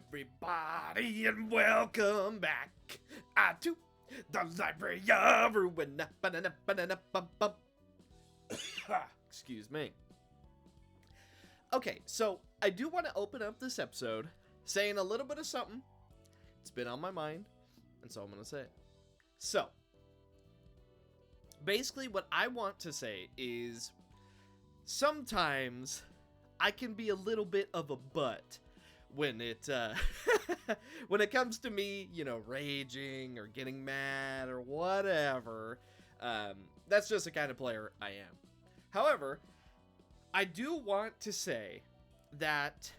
everybody, and welcome back to the Library of Ruina. Excuse me. Okay, so I do want to open up this episode saying a little bit of something. It's been on my mind, and so I'm going to say it. So, basically what I want to say is sometimes I can be a little bit of a butt when it when it comes to me, you know, raging or getting mad or whatever. That's just the kind of player I am. However, I do want to say that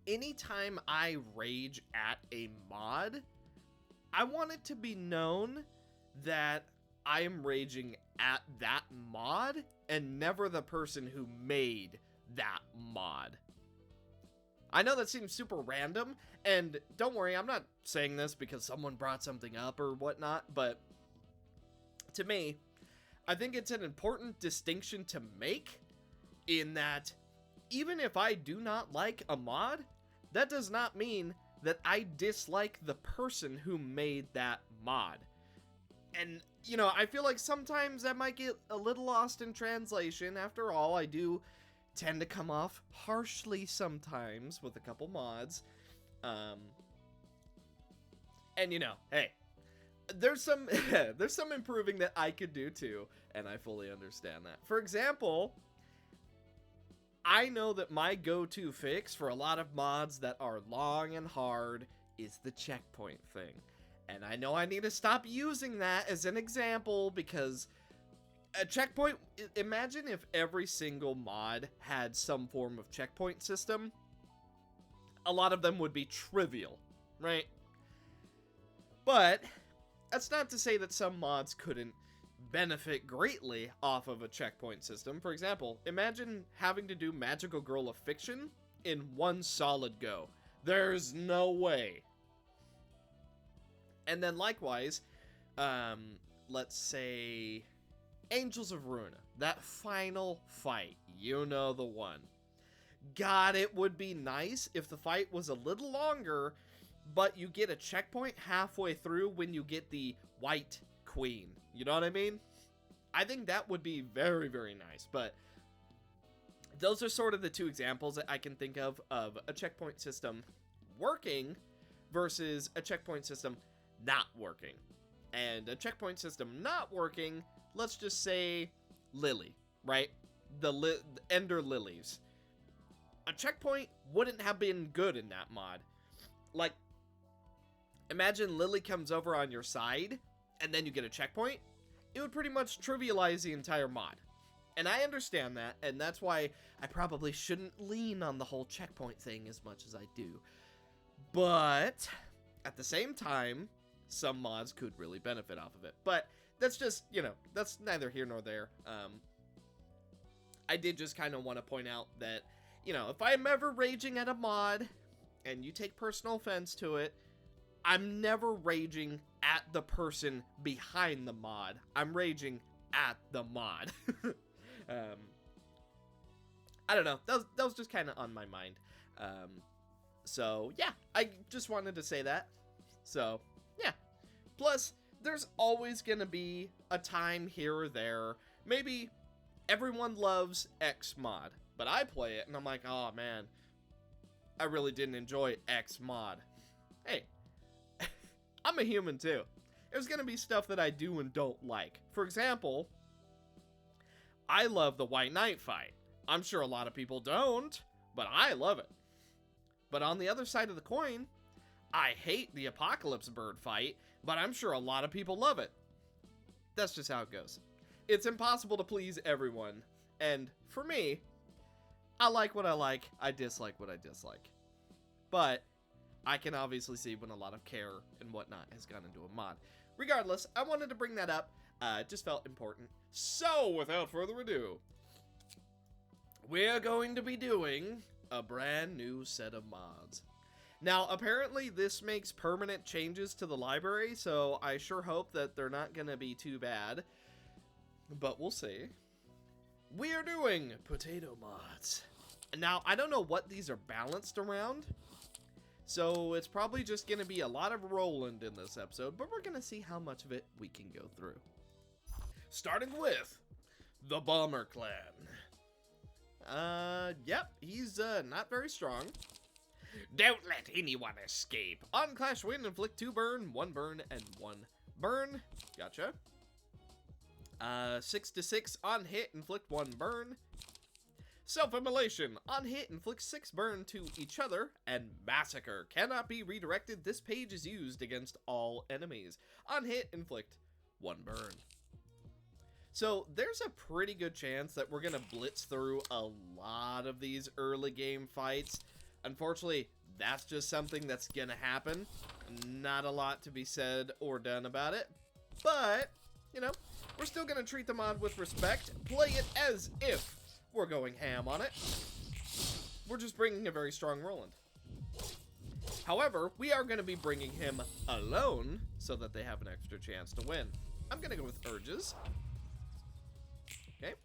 anytime I rage at a mod, I want it to be known that I am raging at that mod and never the person who made that mod. I know that seems super random, and don't worry, I'm not saying this because someone brought something up or whatnot, but to me, I think it's an important distinction to make in that even if I do not like a mod, that does not mean that I dislike the person who made that mod. And, you know, I feel like sometimes that might get a little lost in translation. After all, I do tend to come off harshly sometimes with a couple mods. And, you know, hey, there's some there's some improving that I could do too, and I fully understand that. For example, I know that my go-to fix for a lot of mods that are long and hard is the checkpoint thing. And I know I need to stop using that as an example because a checkpoint, imagine if every single mod had some form of checkpoint system. A lot of them would be trivial, right? But that's not to say that some mods couldn't benefit greatly off of a checkpoint system. For example, imagine having to do Magical Girl of Fiction in one solid go. There's no way. And then likewise, let's say Angels of Ruina, that final fight, you know the one. God, it would be nice if the fight was a little longer, but you get a checkpoint halfway through when you get the White Queen. You know what I mean? I think that would be very, very nice, but those are sort of the two examples that I can think of a checkpoint system working versus a checkpoint system not working. And a checkpoint system not working, let's just say Lily, right? The Ender Lilies. A checkpoint wouldn't have been good in that mod. Like, imagine Lily comes over on your side, and then you get a checkpoint. It would pretty much trivialize the entire mod. And I understand that, and that's why I probably shouldn't lean on the whole checkpoint thing as much as I do. But at the same time, some mods could really benefit off of it. But that's just, you know, that's neither here nor there. I did just kind of want to point out that, you know, if I'm ever raging at a mod and you take personal offense to it, I'm never raging at the person behind the mod. I'm raging at the mod. I don't know. That was just kind of on my mind. So, yeah, I just wanted to say that. So, yeah. Plus, there's always going to be a time here or there. Maybe everyone loves X mod, but I play it and I'm like, oh man, I really didn't enjoy X mod. Hey, I'm a human too. There's going to be stuff that I do and don't like. For example, I love the White Knight fight. I'm sure a lot of people don't, but I love it. But on the other side of the coin, I hate the Apocalypse Bird fight, but I'm sure a lot of people love it. That's just how it goes. It's impossible to please everyone, and for me, I like what I like, I dislike what I dislike. But I can obviously see when a lot of care and whatnot has gone into a mod. Regardless, I wanted to bring that up. It just felt important. So, without further ado, we're going to be doing a brand new set of mods. Now, apparently this makes permanent changes to the library, so I sure hope that they're not going to be too bad. But we'll see. We are doing POTATOmods. Now, I don't know what these are balanced around, so it's probably just going to be a lot of Roland in this episode, but we're going to see how much of it we can go through. Starting with the Bomber Clan. Yep, he's not very strong. Don't let anyone escape. On Clash Win, inflict 2 burn, 1 burn, and 1 burn. Gotcha. 6-6 on hit, inflict 1 burn. Self-immolation. On hit, inflict 6 burn to each other. And massacre. Cannot be redirected. This page is used against all enemies. On hit, inflict 1 burn. So there's a pretty good chance that we're going to blitz through a lot of these early game fights. Unfortunately, that's just something that's going to happen. Not a lot to be said or done about it. But, you know, we're still going to treat the mod with respect. Play it as if we're going ham on it. We're just bringing a very strong Roland. However, we are going to be bringing him alone so that they have an extra chance to win. I'm going to go with Urges. Okay.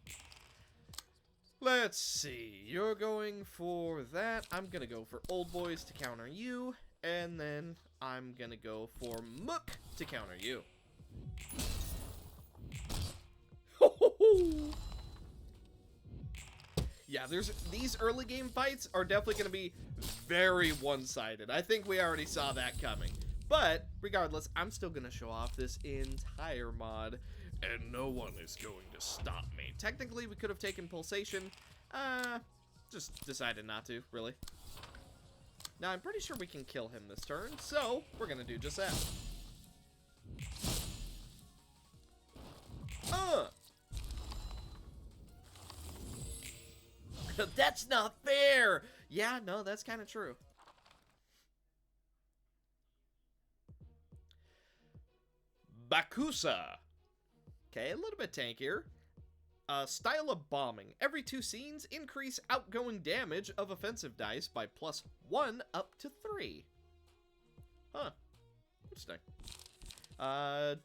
Let's see. You're going for that. I'm going to go for Old Boys to counter you. And then I'm going to go for Mook to counter you. Yeah, these early game fights are definitely going to be very one-sided. I think we already saw that coming. But regardless, I'm still going to show off this entire mod. And no one is going to stop me. Technically, we could have taken Pulsation. Just decided not to, really. Now, I'm pretty sure we can kill him this turn, so we're going to do just that. That's not fair! Yeah, no, that's kind of true. Bakusa. Okay, a little bit tankier. Style of bombing. Every 2 scenes, increase outgoing damage of offensive dice by +1 up to 3. Huh. Interesting.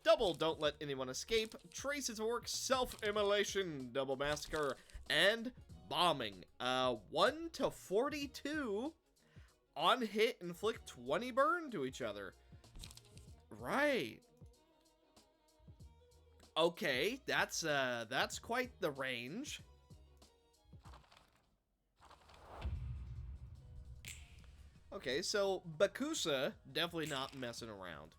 Double don't let anyone escape. Traces of work, self-immolation, double massacre, and bombing. 1 to 42. On hit, inflict 20 burn to each other. Right. Okay, that's quite the range. Okay, so Bakusa, definitely not messing around.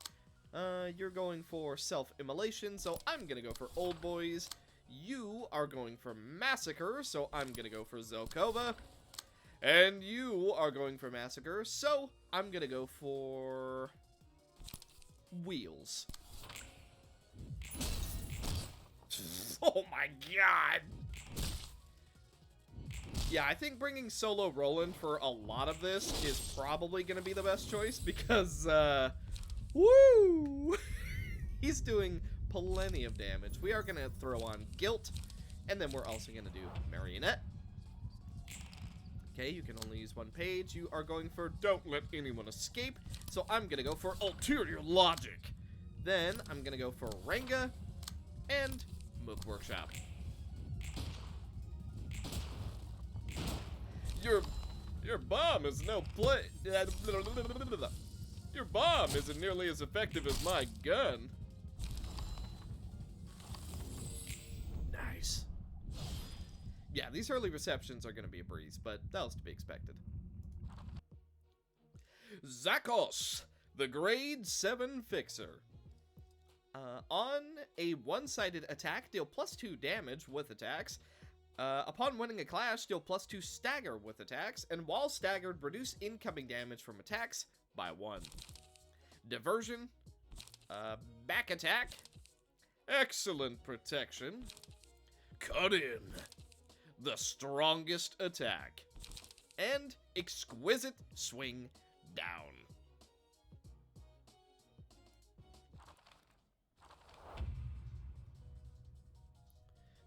You're going for self-immolation, so I'm gonna go for Old Boys. You are going for Massacre, so I'm gonna go for Zelkova. And you are going for Massacre, so I'm gonna go for Wheels. Oh my god! Yeah, I think bringing solo Roland for a lot of this is probably going to be the best choice because, woo! He's doing plenty of damage. We are going to throw on Guilt, and then we're also going to do Marionette. Okay, you can only use 1 page. You are going for Don't Let Anyone Escape, so I'm going to go for Ulterior Logic. Then I'm going to go for Renga and Mook Workshop. Your bomb is no play. Your bomb isn't nearly as effective as my gun. Nice. Yeah, these early receptions are going to be a breeze, but that was to be expected. Zakos, the grade 7 fixer. On a one-sided attack, deal +2 damage with attacks. Upon winning a clash, deal +2 stagger with attacks, and while staggered, reduce incoming damage from attacks by 1. Diversion, back attack, excellent protection, cut in, the strongest attack, and exquisite swing down.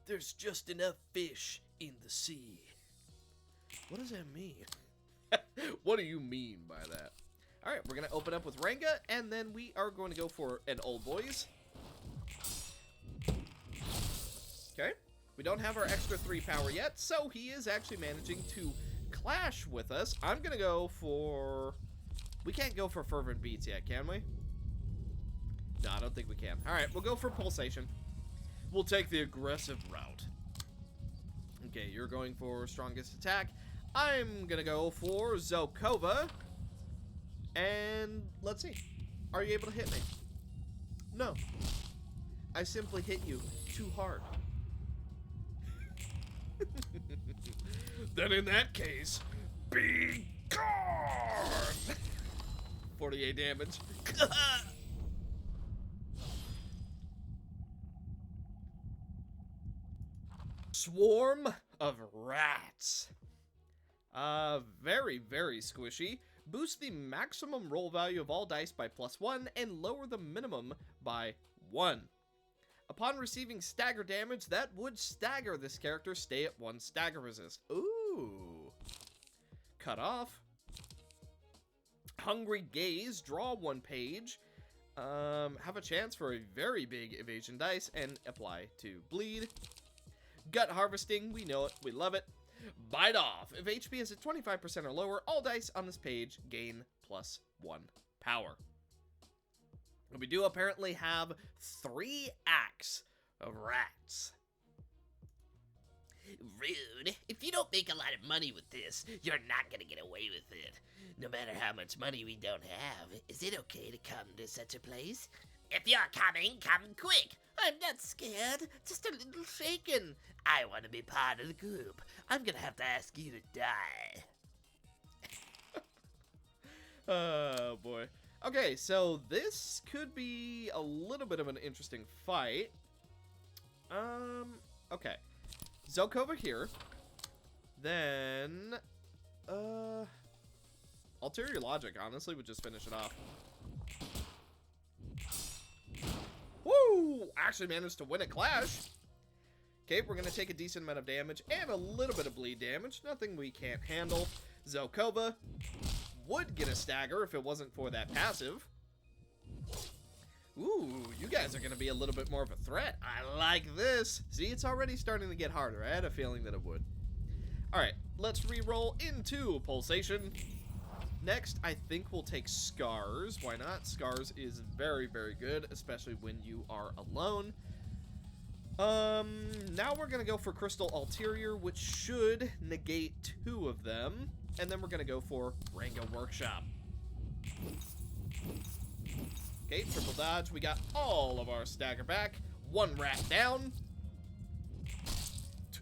There's just enough fish in the sea. What does that mean? What do you mean by that? Alright, we're going to open up with Renga, and then we are going to go for an Old Boys. Okay. We don't have our extra 3 power yet, so he is actually managing to clash with us, I'm gonna go for... We can't go for fervent beats yet, can we? No, I don't think we can. Alright, we'll go for pulsation. We'll take the aggressive route. Okay, you're going for strongest attack. I'm gonna go for Zelkova. And let's see. Are you able to hit me? No. I simply hit you too hard. Then in that case, be gone! 48 damage. Swarm of rats. Very, very squishy. Boost the maximum roll value of all dice by +1 and lower the minimum by 1. Upon receiving stagger damage, that would stagger this character. Stay at 1 stagger resist. Ooh. Cut off. Hungry Gaze. Draw 1 page. Have a chance for a very big evasion dice and apply to bleed. Gut Harvesting. We know it. We love it. Bite Off. If HP is at 25% or lower, all dice on this page gain +1 power. We do apparently have 3 acts of rats. Rude. If you don't make a lot of money with this, you're not gonna get away with it. No matter how much money we don't have, is it okay to come to such a place? If you're coming, come quick. I'm not scared, just a little shaken. I want to be part of the group. I'm gonna have to ask you to die. Oh, boy. Okay, so this could be a little bit of an interesting fight. Okay. Zelkova here. Then, Ulterior Logic, honestly, would just finish it off. Woo! Actually managed to win a clash. Okay, we're going to take a decent amount of damage and a little bit of bleed damage. Nothing we can't handle. Zelkova would get a stagger if it wasn't for that passive. Ooh, you guys are going to be a little bit more of a threat. I like this. See, it's already starting to get harder. I had a feeling that it would. All right, let's re-roll into Pulsation. Next, I think we'll take Scars. Why not? Scars is very, very good, especially when you are alone. Now we're going to go for Crystal Ulterior, which should negate 2 of them. And then we're going to go for Rango Workshop. Okay, triple dodge. We got all of our stagger back. 1 rat down.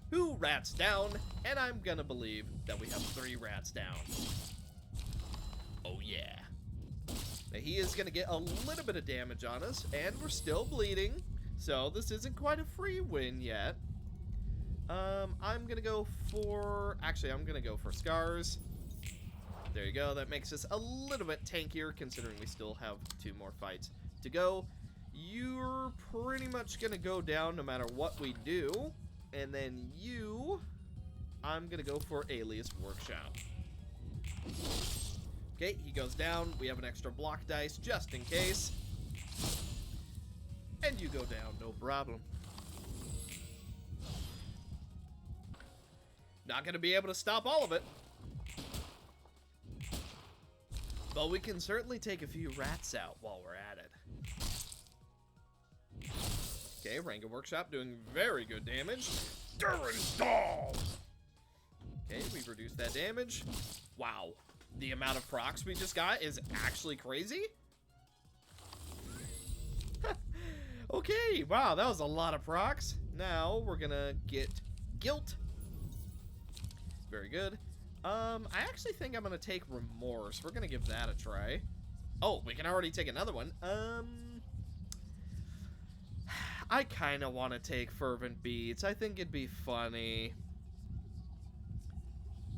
2 rats down. And I'm going to believe that we have 3 rats down. Oh, yeah. Now, he is going to get a little bit of damage on us. And we're still bleeding. So this isn't quite a free win yet. I'm going to go for... Actually, I'm going to go for Scars. There you go. That makes us a little bit tankier, considering we still have 2 more fights to go. You're pretty much going to go down no matter what we do. And then you... I'm going to go for Alias Workshop. Okay, he goes down. We have an extra block dice just in case. And you go down, no problem. Not going to be able to stop all of it. But we can certainly take a few rats out while we're at it. Okay, Rango Workshop doing very good damage. Durandal! Okay, we've reduced that damage. Wow. The amount of procs we just got is actually crazy. Okay, wow, that was a lot of procs. Now we're gonna get Guilt. Very good. I actually think I'm gonna take Remorse. We're gonna give that a try. Oh, we can already take another one. I kind of want to take Fervent Beats. I think it'd be funny.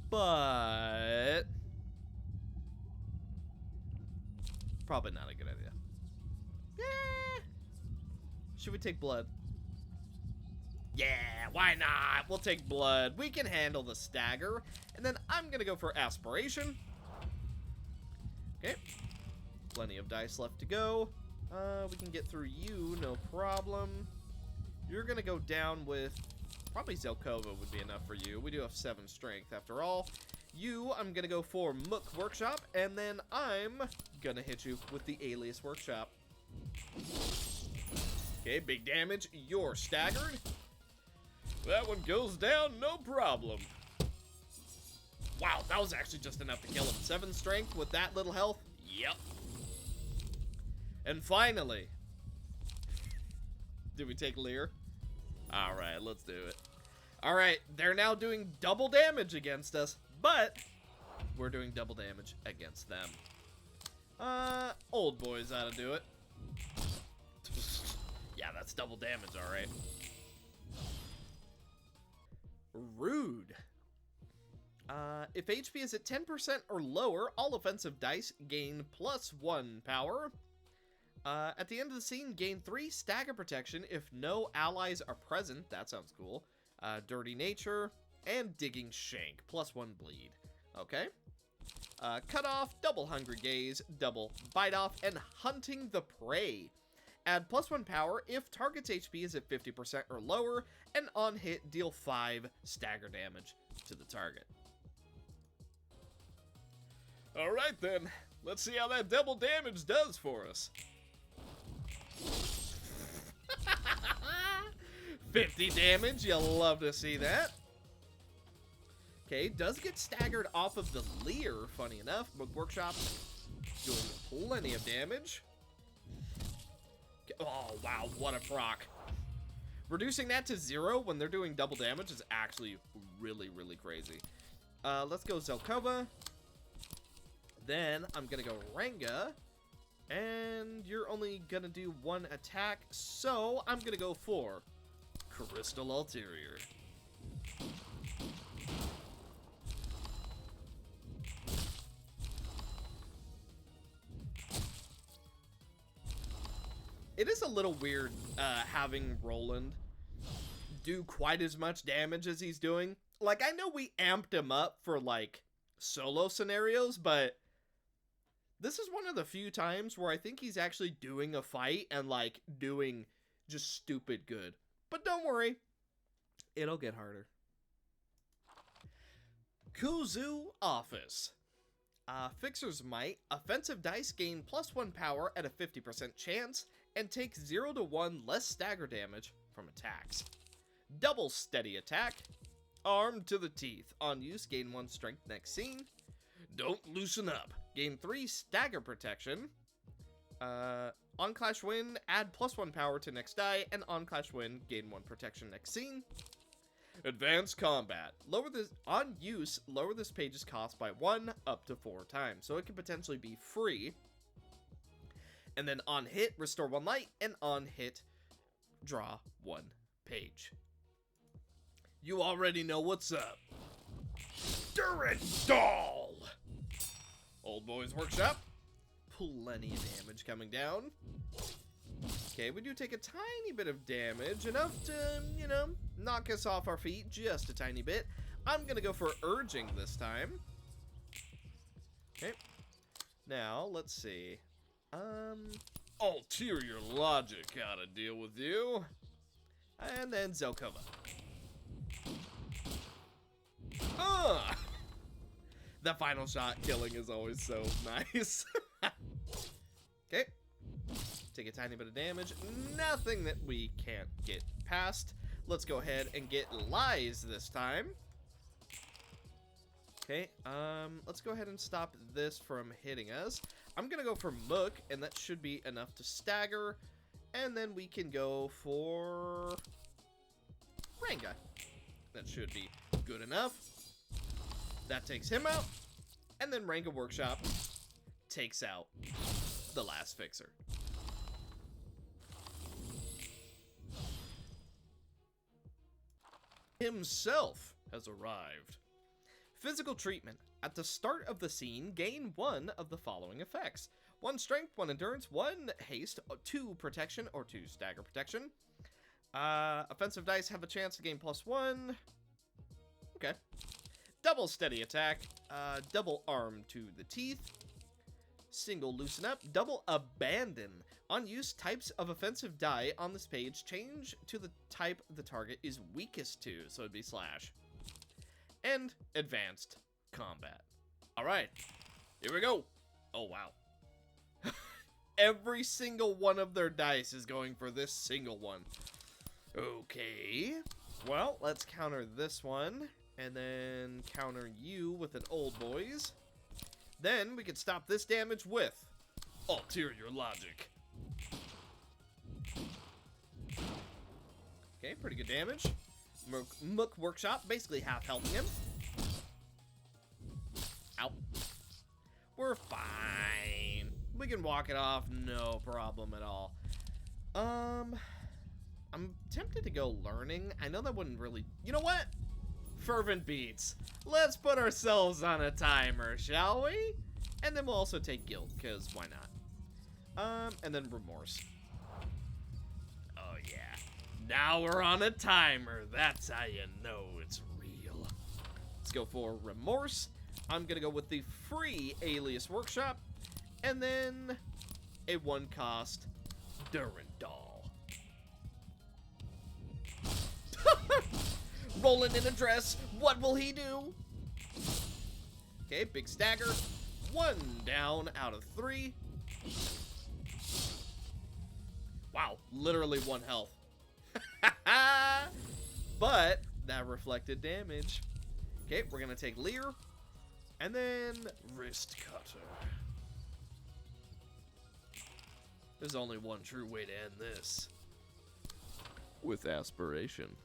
But... probably not a good idea. Yeah. Should we take Blood? Yeah, why not? We'll take Blood. We can handle the stagger. And then I'm going to go for Aspiration. Okay. Plenty of dice left to go. We can get through you, no problem. You're going to go down with... probably Zelkova would be enough for you. We do have 7 strength after all. You, I'm gonna go for Mook Workshop, and then I'm gonna hit you with the Alias Workshop. Okay, big damage. You're staggered. That one goes down, no problem. Wow, that was actually just enough to kill him. 7 strength with that little health? Yep. And finally, did we take Lear? Alright, let's do it. Alright, they're now doing double damage against us, but we're doing double damage against them. Old boys ought to do it. Yeah, that's double damage, alright. Rude. If HP is at 10% or lower, all offensive dice gain +1 power. At the end of the scene, gain 3 stagger protection if no allies are present. That sounds cool. Dirty Nature, and Digging Shank, +1 bleed. Okay. Cut Off, double Hungry Gaze, double Bite Off, and Hunting the Prey. Add +1 power if target's HP is at 50% or lower, and on hit, deal 5 stagger damage to the target. Alright then, let's see how that double damage does for us. 50 damage, you'll love to see that. Okay, does get staggered off of the Lear, funny enough. Book Workshop doing plenty of damage. Oh, wow, what a proc. Reducing that to 0 when they're doing double damage is actually really, really crazy. Let's go Zelkova. Then I'm gonna go Ranga. And you're only gonna do 1 attack, so I'm gonna go for Crystal Ulterior. It is a little weird having Roland do quite as much damage as he's doing. Like, I know we amped him up for, like, solo scenarios, but this is one of the few times where I think he's actually doing a fight and, like, doing just stupid good. But don't worry, it'll get harder. Kuzu Office. Fixer's Might. Offensive dice gain +1 power at a 50% chance and take 0 to 1 less stagger damage from attacks. Double Steady Attack. Armed to the teeth. On use, gain 1 strength next scene. Don't Loosen Up. Gain 3 stagger protection. On Clash Win, add +1 power to next die, and on Clash Win, gain 1 protection next scene. Advanced Combat. On use, lower this page's cost by 1 up to 4 times, so it can potentially be free. And then on hit, restore 1 light, and on hit, draw 1 page. You already know what's up. Durandal! Old Boys Workshop. Plenty of damage coming down. Okay, we do take a tiny bit of damage, enough to, you know, knock us off our feet just a tiny bit. I'm gonna go for Urging this time. Okay. Now, let's see. Ulterior Logic gotta deal with you. And then Zelkova. The final shot killing is always so nice. Okay. Take a tiny bit of damage. Nothing that we can't get past. Let's go ahead and get Lies this time. Okay, let's go ahead and stop this from hitting us. I'm gonna go for Mook, and that should be enough to stagger. And then we can go for Ranga. That should be good enough. That takes him out. And then Ranga Workshop takes out the last fixer. Himself has arrived. Physical treatment. At the start of the scene, gain 1 of the following effects. 1 strength, 1 endurance, 1 haste, 2 protection, or 2 stagger protection. Offensive dice have a chance to gain +1. Okay. Double Steady Attack. Double Arm to the teeth. Single Loosen Up. Double Abandon. On use, types of offensive die on this page change to the type the target is weakest to, so it'd be slash. And Advanced combat. All right, here we go. Oh, wow. Every single one of their dice is going for this single one. Okay. Well, let's counter this one, and then counter you with an old boys. Then we can stop this damage with ulterior logic. Okay, pretty good damage. Mook Workshop, basically half helping him. Ow. We're fine. We can walk it off, no problem at all. I'm tempted to go learning. I know that wouldn't really... You know what? Fervent Beats. Let's put ourselves on a timer, shall we? And then we'll also take Guilt, because why not? And then Remorse. Oh, yeah. Now we're on a timer. That's how you know it's real. Let's go for Remorse. I'm going to go with the free Alias Workshop. And then a one-cost Durandal. Rolling in a dress. What will he do? Okay, big stagger. 1 down out of 3. Wow, literally 1 health. But that reflected damage. Okay, we're gonna take Lear. And then Wrist Cutter. There's only one true way to end this. With aspiration.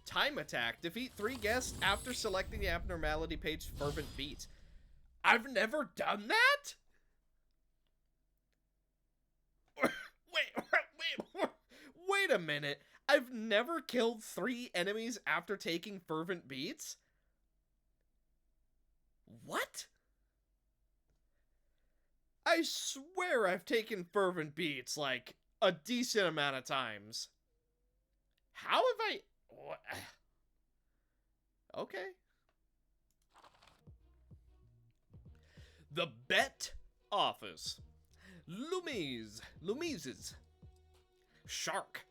Time attack. Defeat 3 guests after selecting the abnormality page Fervent Beat. I've never done that? Wait a minute. I've never killed 3 enemies after taking Fervent Beats? What? I swear I've taken Fervent Beats, like, a decent amount of times. How have I... Okay. The Bet Office. Lumises. Shark.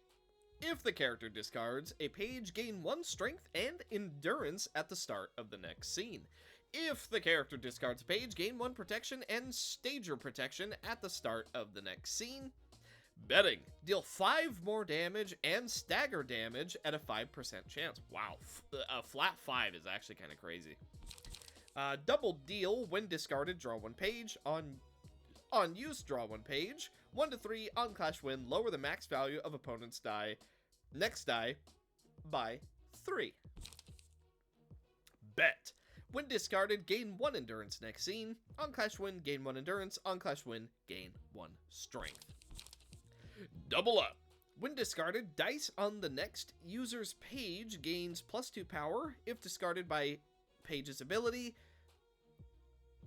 If the character discards a page, gain 1 strength and endurance at the start of the next scene. If the character discards a page, gain 1 protection and stager protection at the start of the next scene. Betting. Deal 5 more damage and stagger damage at a 5% chance. Wow. A flat 5 is actually kind of crazy. Double deal. When discarded, draw 1 page. On use, draw 1 page. 1 to 3 on clash win. Lower the max value of opponent's die. Next die by 3. Bet. When discarded, gain 1 endurance next scene. On clash win, gain 1 endurance. On clash win, gain 1 strength. Double up. When discarded, dice on the next user's page gains +2 power. If discarded by page's ability,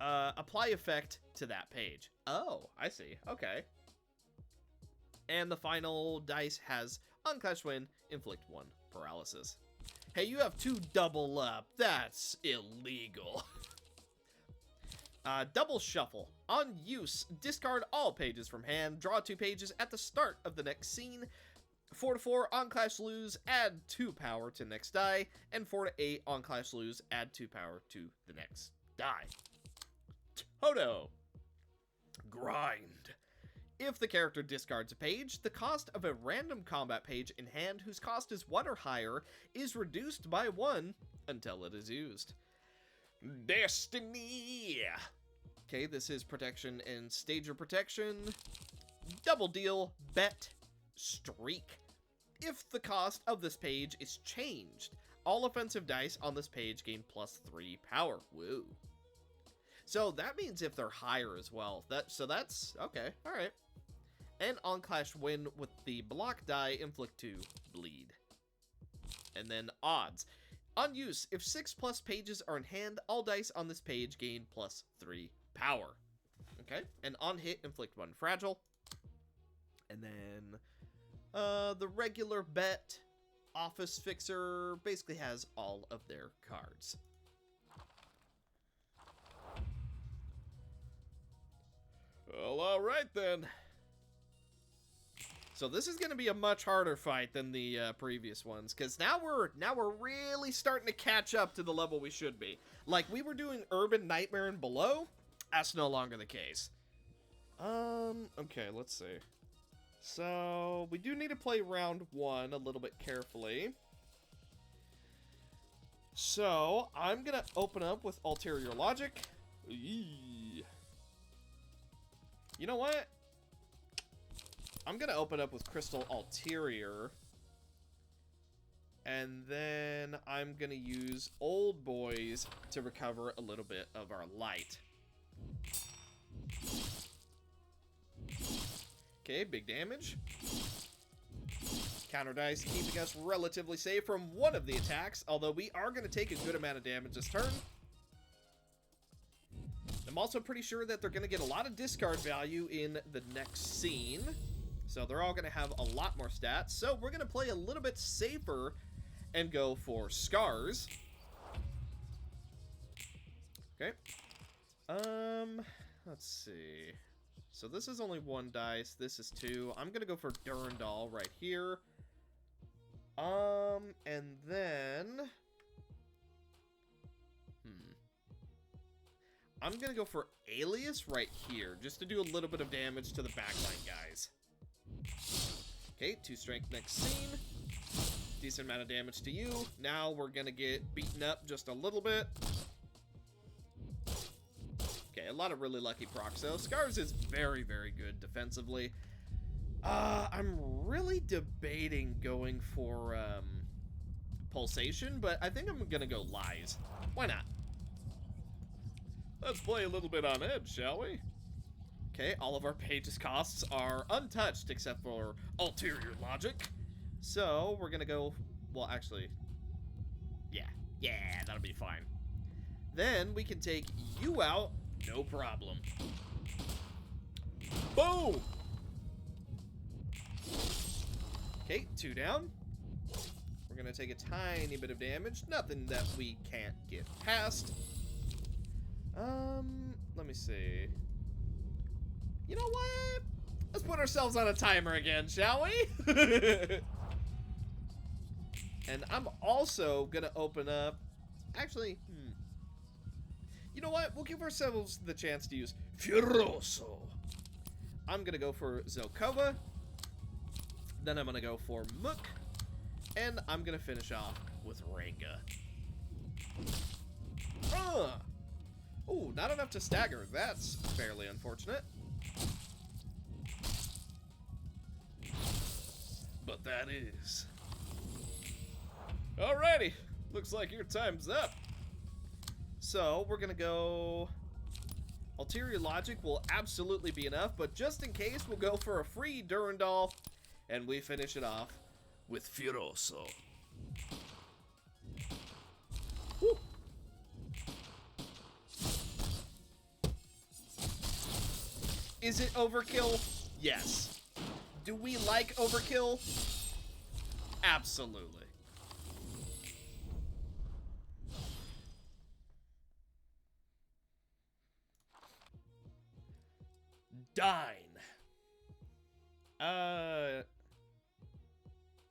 apply effect to that page. Oh, I see. Okay. And the final dice has, on clash win, inflict 1 paralysis. Hey, you have 2 double up. That's illegal. Double shuffle. On use, discard all pages from hand. Draw 2 pages at the start of the next scene. 4 to 4 on clash lose, add 2 power to next die. And 4 to 8 on clash lose, add 2 power to the next die. Toto. Grind. If the character discards a page, the cost of a random combat page in hand whose cost is 1 or higher is reduced by 1 until it is used. Destiny. Okay, this is protection and stager protection. Double deal, bet, streak. If the cost of this page is changed, all offensive dice on this page gain +3 power. Woo. So that means if they're higher as well. So that's okay. All right. And on clash win with the block die, inflict 2 bleed. And then odds. On use, if 6+ pages are in hand, all dice on this page gain +3 power. Okay, and on hit, inflict 1 fragile. And then the regular bet office fixer basically has all of their cards. Well, all right then. So this is going to be a much harder fight than the previous ones, because now we're really starting to catch up to the level we should be. Like, we were doing Urban Nightmare and below. That's no longer the case. Okay, let's see. So, we do need to play round 1 a little bit carefully. So, I'm going to open up with Ulterior Logic. Eee. You know what? I'm going to open up with Crystal Ulterior. And then I'm going to use Old Boys to recover a little bit of our light. Okay, big damage. Counter dice keeping us relatively safe from one of the attacks, although we are going to take a good amount of damage this turn. I'm also pretty sure that they're going to get a lot of discard value in the next scene. So they're all going to have a lot more stats. So we're going to play a little bit safer and go for Scars. Okay. Let's see. So this is only 1 dice. This is 2. I'm going to go for Durandal right here. And then... I'm going to go for Alias right here, just to do a little bit of damage to the backline guys. Okay, 2 strength next scene. Decent amount of damage to you. Now we're going to get beaten up just a little bit. Okay, a lot of really lucky procs though. Scars is very, very good defensively. I'm really debating going for Pulsation, but I think I'm going to go Lies. Why not? Let's play a little bit on edge, shall we? Okay, all of our pages costs are untouched except for Ulterior Logic. So, we're gonna go... Well, actually... Yeah, that'll be fine. Then, we can take you out, no problem. Boom! Okay, 2 down. We're gonna take a tiny bit of damage. Nothing that we can't get past. Let me see. You know what? Let's put ourselves on a timer again, shall we? And I'm also gonna open up... Actually, you know what? We'll give ourselves the chance to use Furioso. I'm gonna go for Zelkova. Then I'm gonna go for Mook. And I'm gonna finish off with Ranga. Ooh, not enough to stagger. That's fairly unfortunate. But that is. Alrighty. Looks like your time's up. So, we're gonna go... Ulterior Logic will absolutely be enough, but just in case, we'll go for a free Durandal, and we finish it off with Furioso. Woo. Is it overkill? Yes. Do we like overkill? Absolutely. Dine.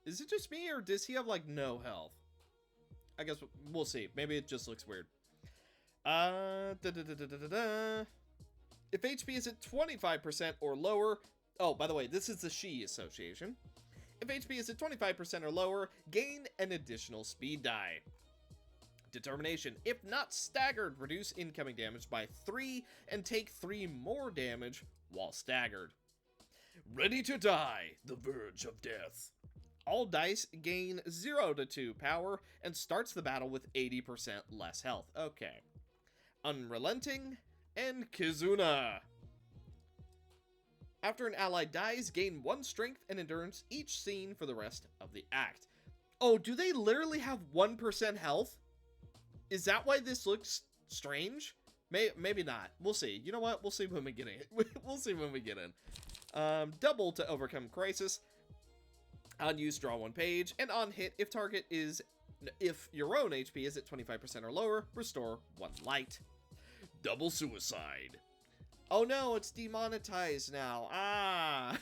Is it just me, or does he have, like, no health? I guess we'll see. Maybe it just looks weird. If HP is at 25% or lower... Oh, by the way, this is the She Association. If HP is at 25% or lower, gain an additional speed die. Determination. If not staggered, reduce incoming damage by 3 and take 3 more damage while staggered. Ready to die. The verge of death. All dice gain 0 to 2 power and starts the battle with 80% less health. Okay. Unrelenting and Kizuna. After an ally dies, gain 1 strength and endurance each scene for the rest of the act. Oh, do they literally have 1% health? Is that why this looks strange? Maybe not. We'll see. You know what? We'll see when we get in. We'll see when we get in. Double to overcome crisis. On use, draw 1 page. And on hit, if your own HP is at 25% or lower, restore 1 light. Double suicide. Oh no, it's demonetized now. Ah.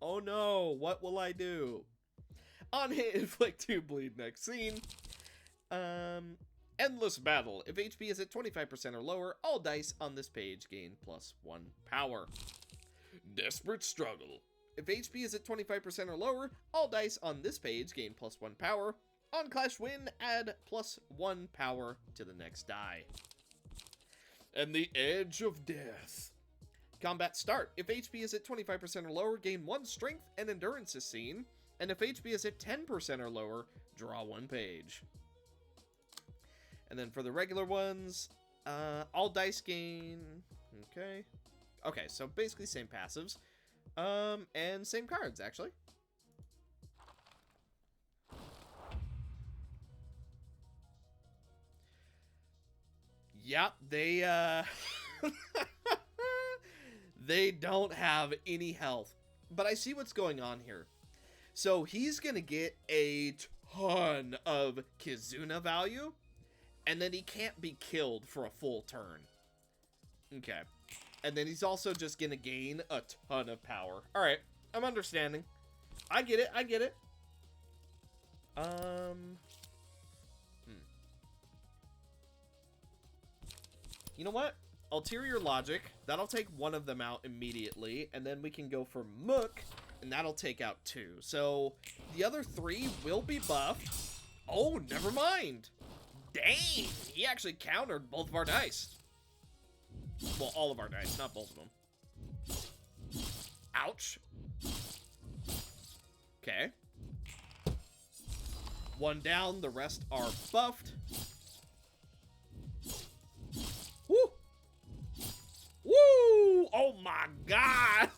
Oh no, what will I do? On hit, inflict 2 bleed. Next scene. Endless battle. If HP is at 25% or lower, all dice on this page gain +1 power. Desperate struggle. If HP is at 25% or lower, all dice on this page gain +1 power. On clash win, add +1 power to the next die. And the edge of death. Combat start. If HP is at 25% or lower, gain 1 strength and endurance is seen. And if HP is at 10% or lower, draw 1 page. And then for the regular ones, all dice gain. Okay. Okay, so basically same passives. And same cards, actually. Yep, they, they don't have any health. But I see what's going on here. So he's gonna get a ton of Kizuna value, and then he can't be killed for a full turn. Okay. And then he's also just gonna gain a ton of power. Alright, I'm understanding. I get it, I get it. You know what? Ulterior logic. That'll take one of them out immediately, and then we can go for Mook, and that'll take out 2. So the other 3 will be buffed. Oh, never mind. Dang, he actually countered both of our dice. Well, all of our dice, not both of them. Ouch. Okay. 1 down, the rest are buffed. Woo! Woo! Oh my god!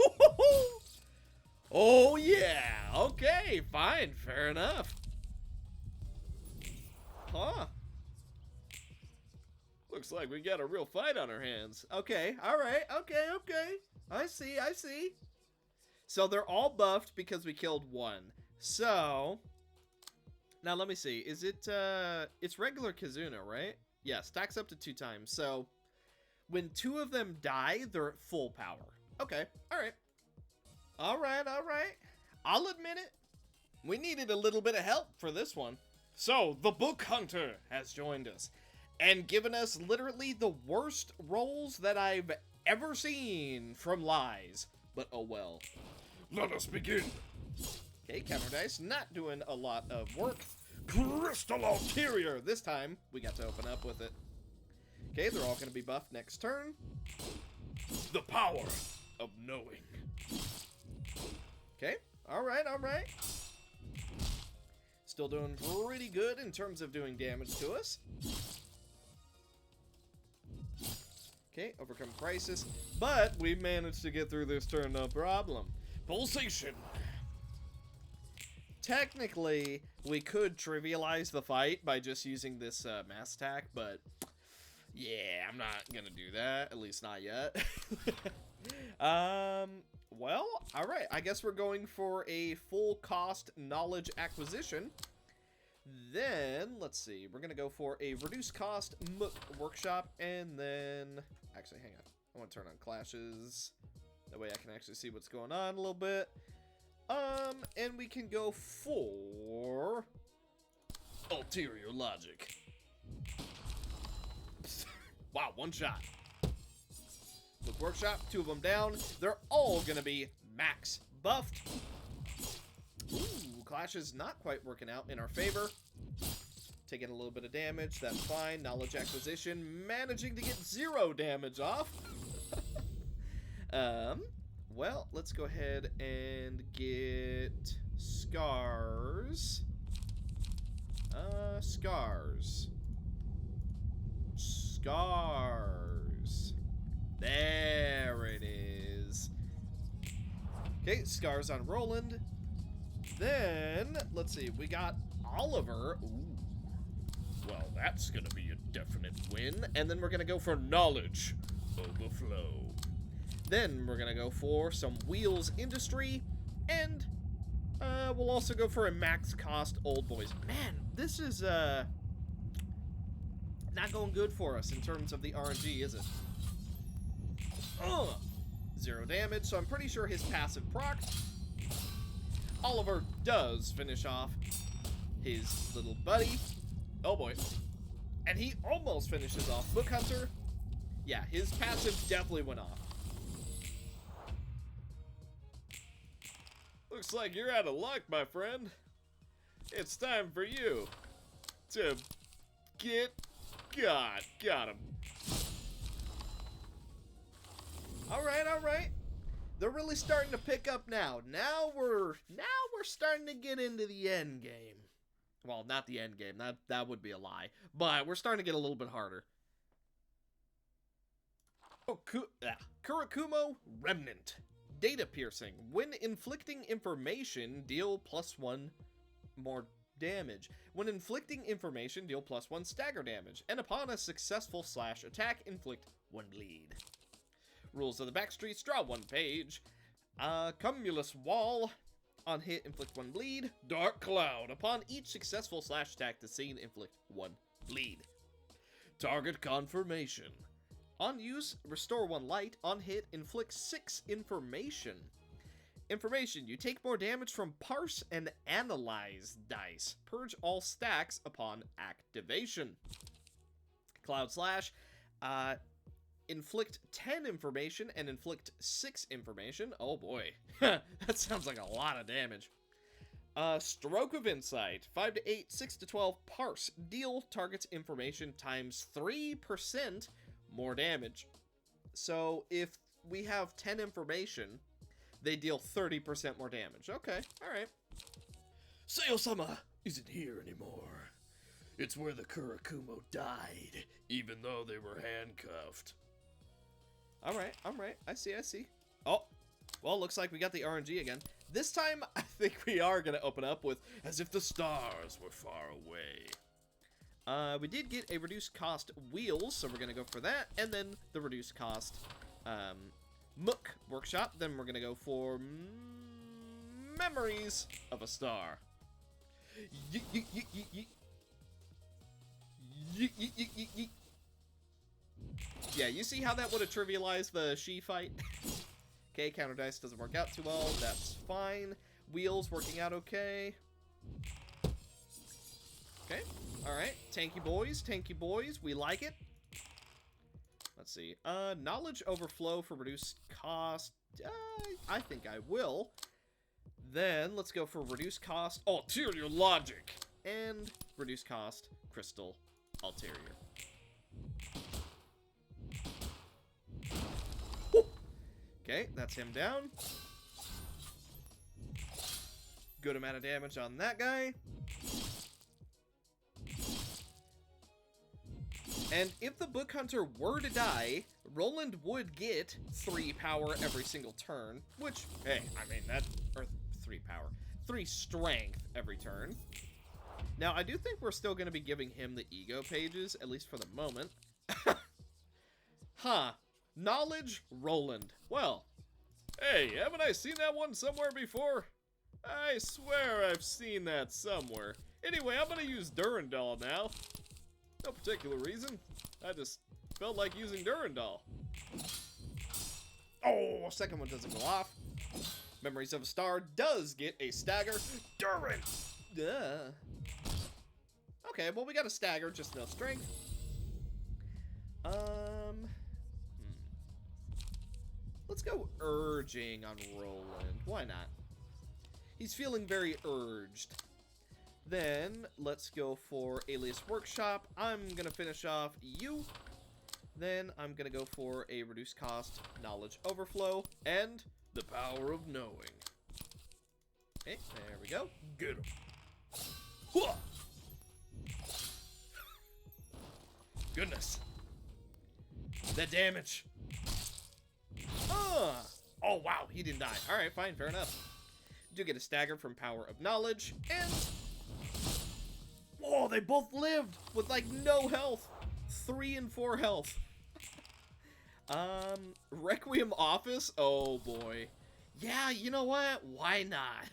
Oh yeah! Okay, fine, fair enough. Huh. Looks like we got a real fight on our hands. Okay, alright, okay. I see. So they're all buffed because we killed 1. So, now let me see. Is it, it's regular Kizuna, right? Yeah, stacks up to 2 times. So, when 2 of them die, they're at full power. Okay, alright. Alright. I'll admit it. We needed a little bit of help for this one. So, the Book Hunter has joined us and given us literally the worst rolls that I've ever seen from Lies. But oh well. Let us begin. Okay, counter dice, not doing a lot of work. Crystal Ulterior. This time, we got to open up with it. Okay, they're all going to be buffed next turn. The power of knowing. Okay, alright. Still doing pretty good in terms of doing damage to us. Okay, overcome crisis. But we've managed to get through this turn, no problem. Pulsation. Technically, we could trivialize the fight by just using this mass attack, but yeah, I'm not gonna do that, at least not yet. Well, alright, I guess we're going for a full cost knowledge acquisition. Then, let's see, we're gonna go for a reduced cost workshop, and then, actually, hang on, I want to turn on clashes, that way I can actually see what's going on a little bit. And we can go for ulterior logic. Wow, 1 shot. Look, workshop, 2 of them down. They're all gonna be max buffed. Ooh, clash is not quite working out in our favor. Taking a little bit of damage, that's fine. Knowledge acquisition, managing to get 0 damage off. Well, let's go ahead and get scars. Scars. There it is. Okay, scars on Roland. Then, let's see, we got Oliver. Ooh. Well, that's gonna be a definite win. And then we're gonna go for knowledge overflow. Then we're gonna go for some Wheels Industry, and we'll also go for a max cost Old Boys. Man, this is not going good for us in terms of the RNG, is it? 0 damage, so I'm pretty sure his passive procs. Oliver does finish off his little buddy. Oh boy. And he almost finishes off Book Hunter. Yeah, his passive definitely went off. Looks like you're out of luck, my friend. It's time for you to get got. Got him. Alright, alright. They're really starting to pick up now. Now we're starting to get into the end game. Well, not the end game. That would be a lie. But we're starting to get a little bit harder. Oh, Kurokumo Remnant. Data piercing. When inflicting information, deal +1 more damage. When inflicting information, deal +1 stagger damage. And upon a successful slash attack, inflict 1 bleed. Rules of the Backstreets, draw 1 page. Cumulus Wall. On hit, inflict 1 bleed. Dark Cloud. Upon each successful slash attack to scene, inflict 1 bleed. Target Confirmation. On use, restore 1 light. On hit, inflict 6 information. Information. You take more damage from Parse and Analyze dice. Purge all stacks upon activation. Cloud Slash. Inflict 10 information and inflict 6 information. Oh boy. That sounds like a lot of damage. Stroke of Insight. 5 to 8, 6 to 12 Parse. Deal target's information times 3% more damage. So if we have 10 information, they deal 30% more damage. Okay, alright. Sayo-sama isn't here anymore. It's where the Kurokumo died, even though they were handcuffed. Alright. I see. Oh, well, looks like we got the RNG again. This time, I think we are going to open up with As if the stars were far away. we did get a reduced cost wheels, so we're going to go for that. And then the reduced cost Mook Workshop. Then we're going to go for Memories of a Star. Yeah, you see how that would have trivialized the she fight? Okay, counter dice doesn't work out too well. That's fine. Wheels working out okay. Okay, alright. Tanky boys. We like it. Let's see. Knowledge overflow for reduced cost. I think I will. Then, let's go for reduced cost ulterior logic. And reduced cost crystal ulterior. Okay, that's him down. Good amount of damage on that guy. And if the Book Hunter were to die, Roland would get 3 power every single turn. Which, hey, I mean, or 3 power. 3 strength every turn. Now, I do think we're still going to be giving him the ego pages, at least for the moment. Huh. Knowledge, Roland. Well, hey, haven't I seen that one somewhere before? I swear I've seen that somewhere. Anyway, I'm gonna use Durandal now. No particular reason. I just felt like using Durandal. oh, second one doesn't go off. Memories of a Star does get a stagger. Duran! Duh. Okay, well, we got a stagger, just no strength. Let's go urging on Roland. Why not? He's feeling very urged. Then, let's go for Alias Workshop. I'm gonna finish off you. Then, I'm gonna go for a reduced cost Knowledge Overflow and the power of knowing. Okay, there we go. Get him. Goodness. That damage. Oh, wow, he didn't die. Alright, fine, fair enough. Do get a stagger from Power of Knowledge, and... whoa, they both lived with, like, no health. 3 and 4 health. Requiem Office? Oh, boy. Yeah, you know what? Why not?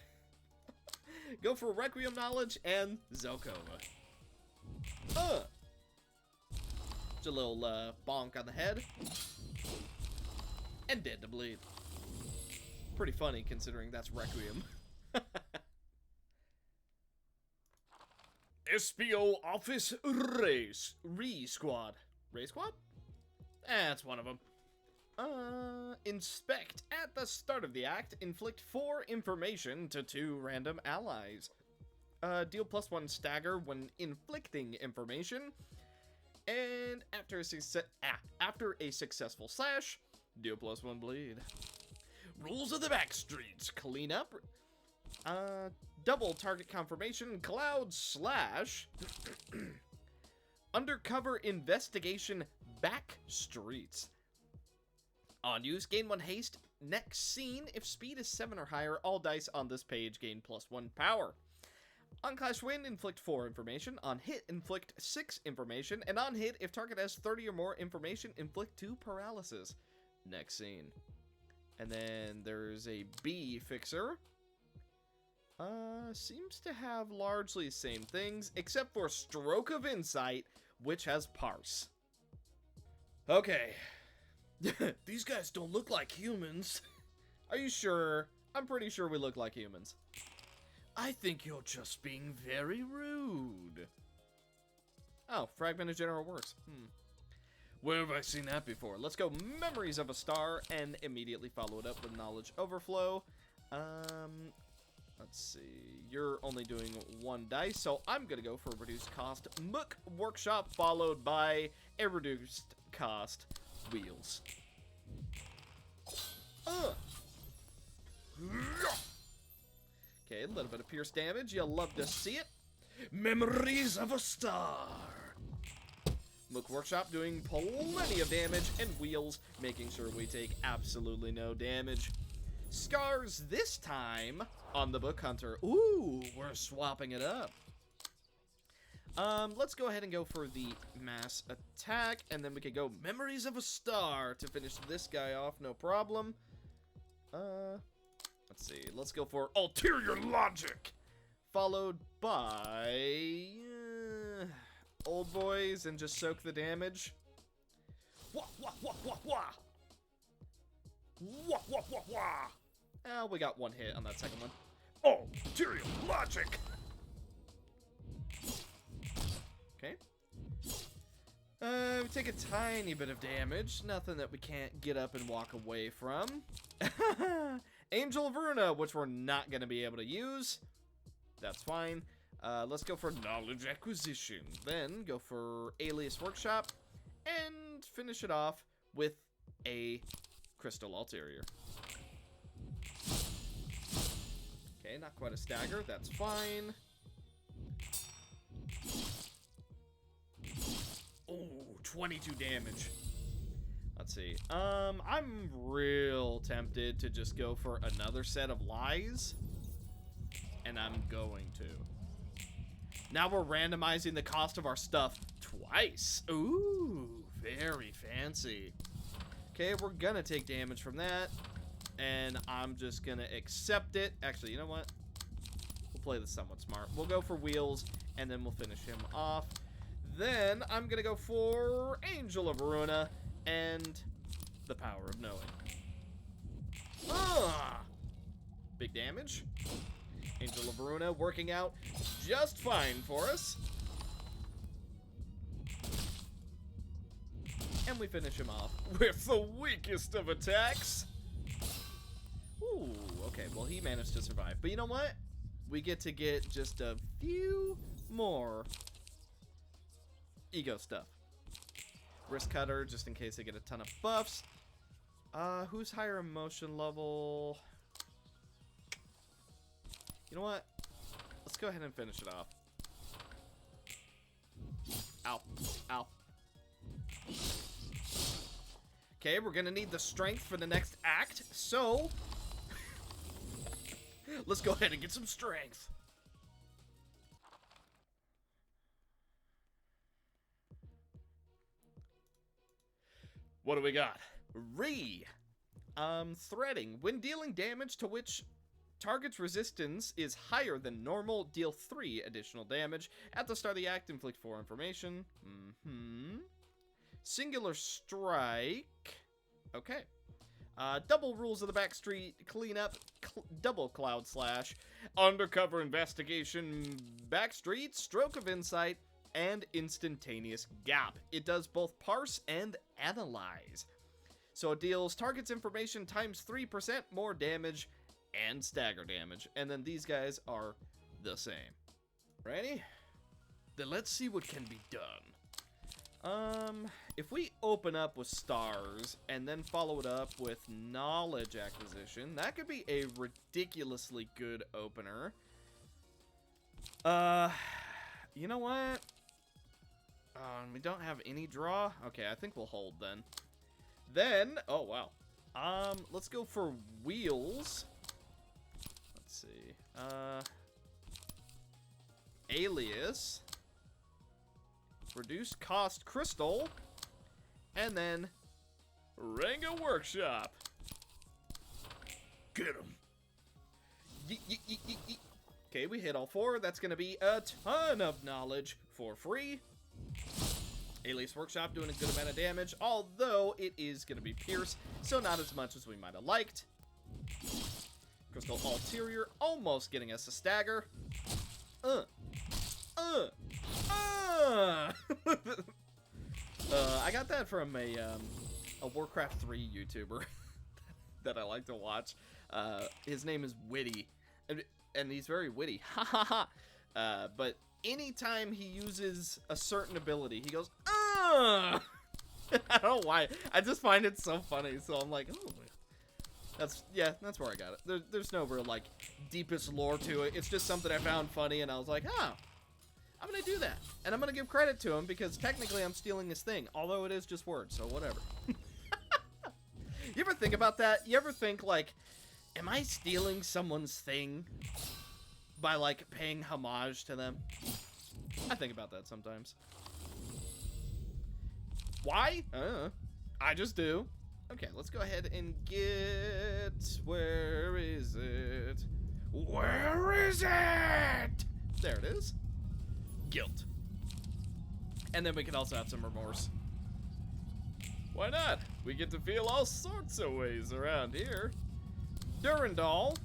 Go for Requiem Knowledge and Zelkova. Just a little, bonk on the head. And dead to bleed. Pretty funny, considering that's Requiem. SPO Office Re-Squad. Re-Squad? That's one of them. Inspect. At the start of the act, inflict 4 information to 2 random allies. Deal +1 stagger when inflicting information. And after a successful slash, deal +1 bleed. Rules of the back streets. Clean up. Double target confirmation. Cloud slash. Undercover investigation. Back streets. On use, gain 1 haste. Next scene, if speed is 7 or higher, all dice on this page gain +1 power. On clash win, inflict 4 information. On hit, inflict 6 information. And on hit, if target has 30 or more information, inflict 2 paralysis. Next scene. And then there's a B fixer. Seems to have largely the same things, except for Stroke of Insight, which has Parse. Okay. These guys don't look like humans. Are you sure? I'm pretty sure we look like humans. I think you're just being very rude. Oh, fragmented general works. Where have I seen that before? Let's go Memories of a Star and immediately follow it up with Knowledge Overflow. Let's see. You're only doing 1 dice, so I'm gonna go for reduced cost Mook Workshop, followed by a reduced cost Wheels. Okay, a little bit of pierce damage. You'll love to see it. Memories of a Star. Mook Workshop doing plenty of damage, and Wheels making sure we take absolutely no damage. Scars this time on the Book Hunter. Ooh, we're swapping it up. Let's go ahead and go for the mass attack, and then we can go Memories of a Star to finish this guy off, no problem. Let's see, let's go for Ulterior Logic, followed by Old Boys, and just soak the damage. Wah, wah, wah, wah, wah. Wah, wah, wah, wah. We got 1 hit on that second one. Ulterior Logic. Okay. We take a tiny bit of damage. Nothing that we can't get up and walk away from. Angel of Ruina, which we're not going to be able to use. That's fine. Let's go for Knowledge Acquisition. Then go for Alias Workshop. And finish it off with a Crystal Ulterior. Okay, not quite a stagger. That's fine. Oh, 22 damage. Let's see. I'm real tempted to just go for another set of lies. And I'm going to. Now we're randomizing the cost of our stuff twice. Ooh, very fancy. Okay, we're gonna take damage from that. And I'm just gonna accept it. Actually, you know what? We'll play this somewhat smart. We'll go for Wheels, and then we'll finish him off. Then I'm gonna go for Angel of Ruina and the Power of Knowing. Big damage. Angel of Ruina working out just fine for us. And we finish him off with the weakest of attacks. Ooh, okay, well he managed to survive. But you know what? We get to get just a few more ego stuff. Wrist Cutter, just in case they get a ton of buffs. Who's higher emotion level? You know what? Let's go ahead and finish it off. Ow. Ow. Okay, we're gonna need the strength for the next act, so let's go ahead and get some strength. What do we got? Threading. When dealing damage to which target's resistance is higher than normal, deal 3 additional damage. At the start of the act, inflict 4 information. Singular Strike. Okay. Double rules of the backstreet cleanup, double cloud slash, Undercover investigation. backstreet, stroke of insight, and instantaneous gap. It does both parse and analyze. So it deals target's information times 3% more damage and stagger damage. And then these guys are the same. Ready? Then let's see what can be done. If we open up with stars and then follow it up with knowledge acquisition, that could be a ridiculously good opener. You know what? We don't have any draw. Okay, I think we'll hold then. Then, oh wow. Let's go for wheels. Let's see. Alias. Reduced cost crystal. And then Ranga Workshop. get him. Okay, we hit all four. That's going to be a ton of knowledge for free. Alias Workshop doing a good amount of damage, although it is going to be Pierce, so not as much as we might have liked. Crystal Ulterior almost getting us a stagger. I got that from a Warcraft 3 YouTuber that I like to watch. His name is Witty, and he's very witty. Ha ha ha. But anytime he uses a certain ability, he goes, I don't know why. I just find it so funny. So I'm like, oh, that's where I got it. There's no real like deepest lore to it. It's just something I found funny, and I was like, oh, I'm gonna do that, and I'm gonna give credit to him because technically I'm stealing his thing, although it is just words, so whatever. You ever think about that? You ever think like, am I stealing someone's thing by like paying homage to them? I think about that sometimes. Why? I just do. Okay, let's go ahead and get... Where is it? Where is it? There it is. Guilt. And then we can also have some remorse. Why not? We get to feel all sorts of ways around here. Durandal.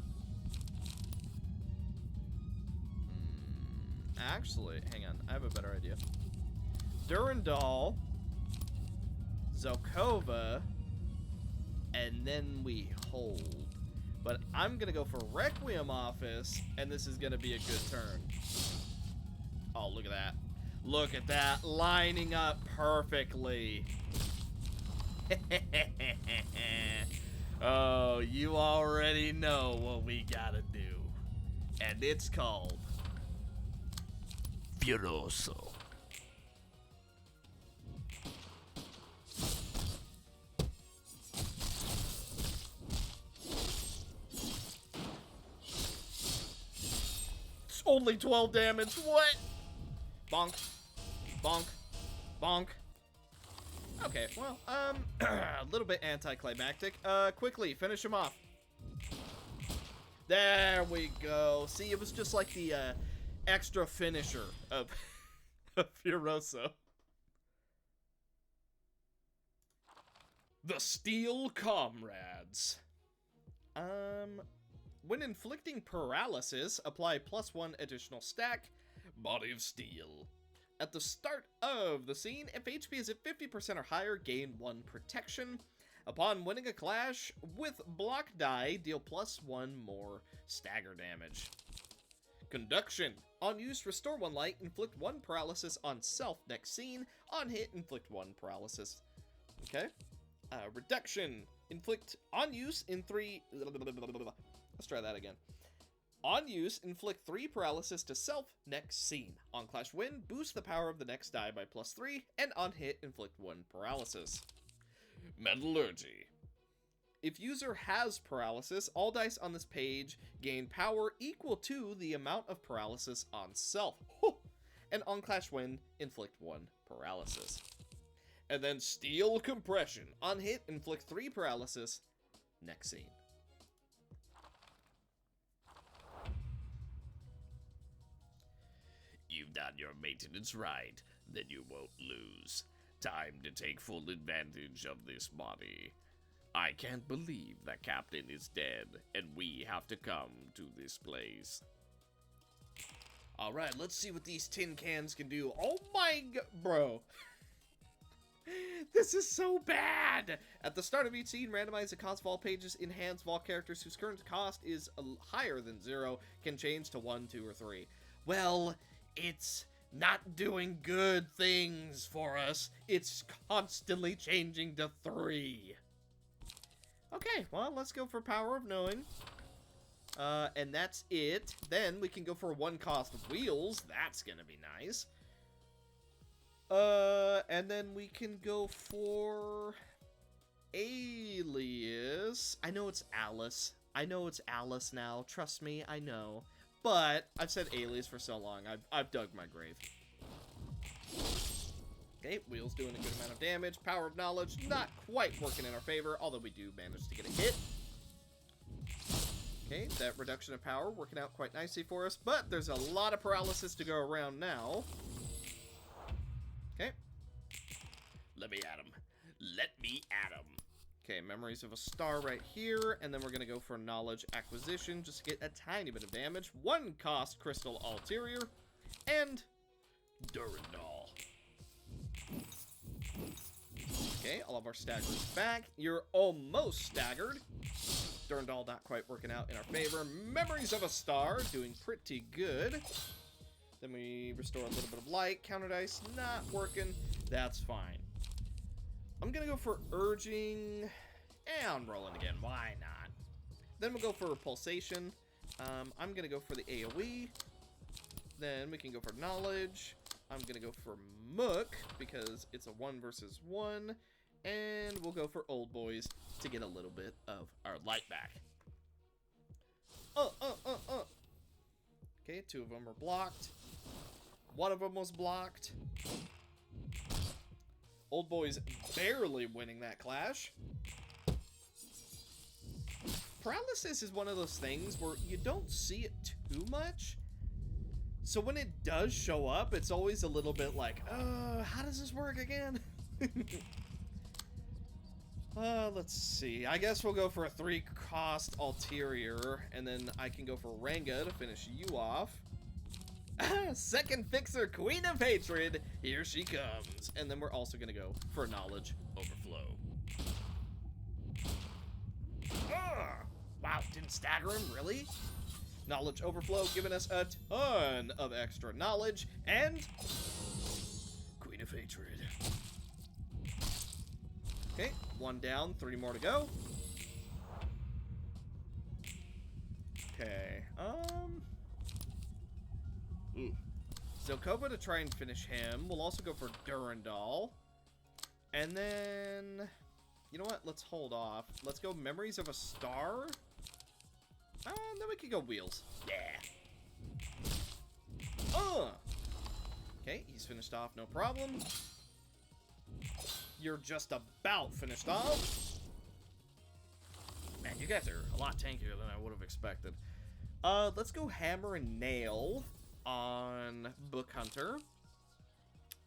Actually, hang on. I have a better idea. Durandal. Zelkova. And then we hold. But I'm gonna go for Requiem Office, and this is gonna be a good turn. Oh, look at that. Look at that, lining up perfectly. Oh, you already know what we gotta do. And it's called Furioso. It's only 12 damage. What? Bonk. Bonk. Bonk. Okay, well, a little bit anticlimactic. Quickly, finish him off. There we go. See, it was just like the, extra finisher of, of Furioso. The Steel Comrades. When inflicting paralysis, apply +1 additional stack, Body of Steel. At the start of the scene, if HP is at 50% or higher, gain 1 protection. Upon winning a clash with block die, deal +1 more stagger damage. Conduction. On use, restore 1 light, inflict 1 paralysis on self next scene. On hit, inflict 1 paralysis. Okay. Reduction. Inflict on use in 3... Let's try that again. On use, inflict 3 paralysis to self next scene. On clash win, boost the power of the next die by +3, and on hit, inflict 1 paralysis. Metallurgy. If user has paralysis, all dice on this page gain power equal to the amount of paralysis on self. And on clash win, inflict 1 paralysis. And then Steel Compression. On hit, inflict 3 paralysis next scene. You've done your maintenance right, then you won't lose. Time to take full advantage of this body. I can't believe the captain is dead, and we have to come to this place. Alright, let's see what these tin cans can do. Oh my god, bro. This is so bad! At the start of each scene, randomize the cost of all pages in hands of all characters whose current cost is higher than 0 can change to 1, 2, or 3. Well, it's not doing good things for us. It's constantly changing to 3. Okay, well, let's go for Power of Knowing. And that's it. Then we can go for 1 cost of wheels. That's gonna be nice. And then we can go for Alias. I know it's Alice. I know it's Alice now. Trust me, I know. But I've said Alias for so long. I've dug my grave. Okay, wheels doing a good amount of damage. Power of Knowledge, not quite working in our favor, although we do manage to get a hit. Okay, that reduction of power working out quite nicely for us, but there's a lot of paralysis to go around now. Okay. Let me at him. Let me at him. Okay, Memories of a Star right here, and then we're going to go for Knowledge Acquisition just to get a tiny bit of damage. 1 cost Crystal Ulterior, and Durandal. okay, all of our staggers back. You're almost staggered. Durandal not quite working out in our favor. Memories of a Star doing pretty good. Then we restore a little bit of light. Counter dice not working. That's fine. I'm gonna go for Urging. And I'm rolling again. Why not? Then we'll go for Pulsation. I'm gonna go for the AoE. Then we can go for Knowledge. I'm gonna go for Mook because it's a 1 versus 1. And we'll go for Old Boys to get a little bit of our light back. Okay, 2 of them are blocked. 1 of them was blocked. Old Boys barely winning that clash. Paralysis is one of those things where you don't see it too much. So when it does show up, it's always a little bit like, how does this work again? Let's see. I guess we'll go for a 3 cost Ulterior, and then I can go for Ranga to finish you off. Second Fixer, Queen of Hatred, here she comes. And then we're also going to go for Knowledge Overflow. Wow, didn't stagger him, really? Knowledge Overflow giving us a ton of extra knowledge, and Queen of Hatred. Okay, 1 down, 3 more to go. Okay, Zelkova to try and finish him. We'll also go for Durandal. And then, you know what? Let's hold off. Let's go Memories of a Star. Then we can go Wheels. Yeah. Okay, he's finished off, no problem. You're just about finished off. Man, you guys are a lot tankier than I would have expected. Let's go Hammer and Nail on Book Hunter.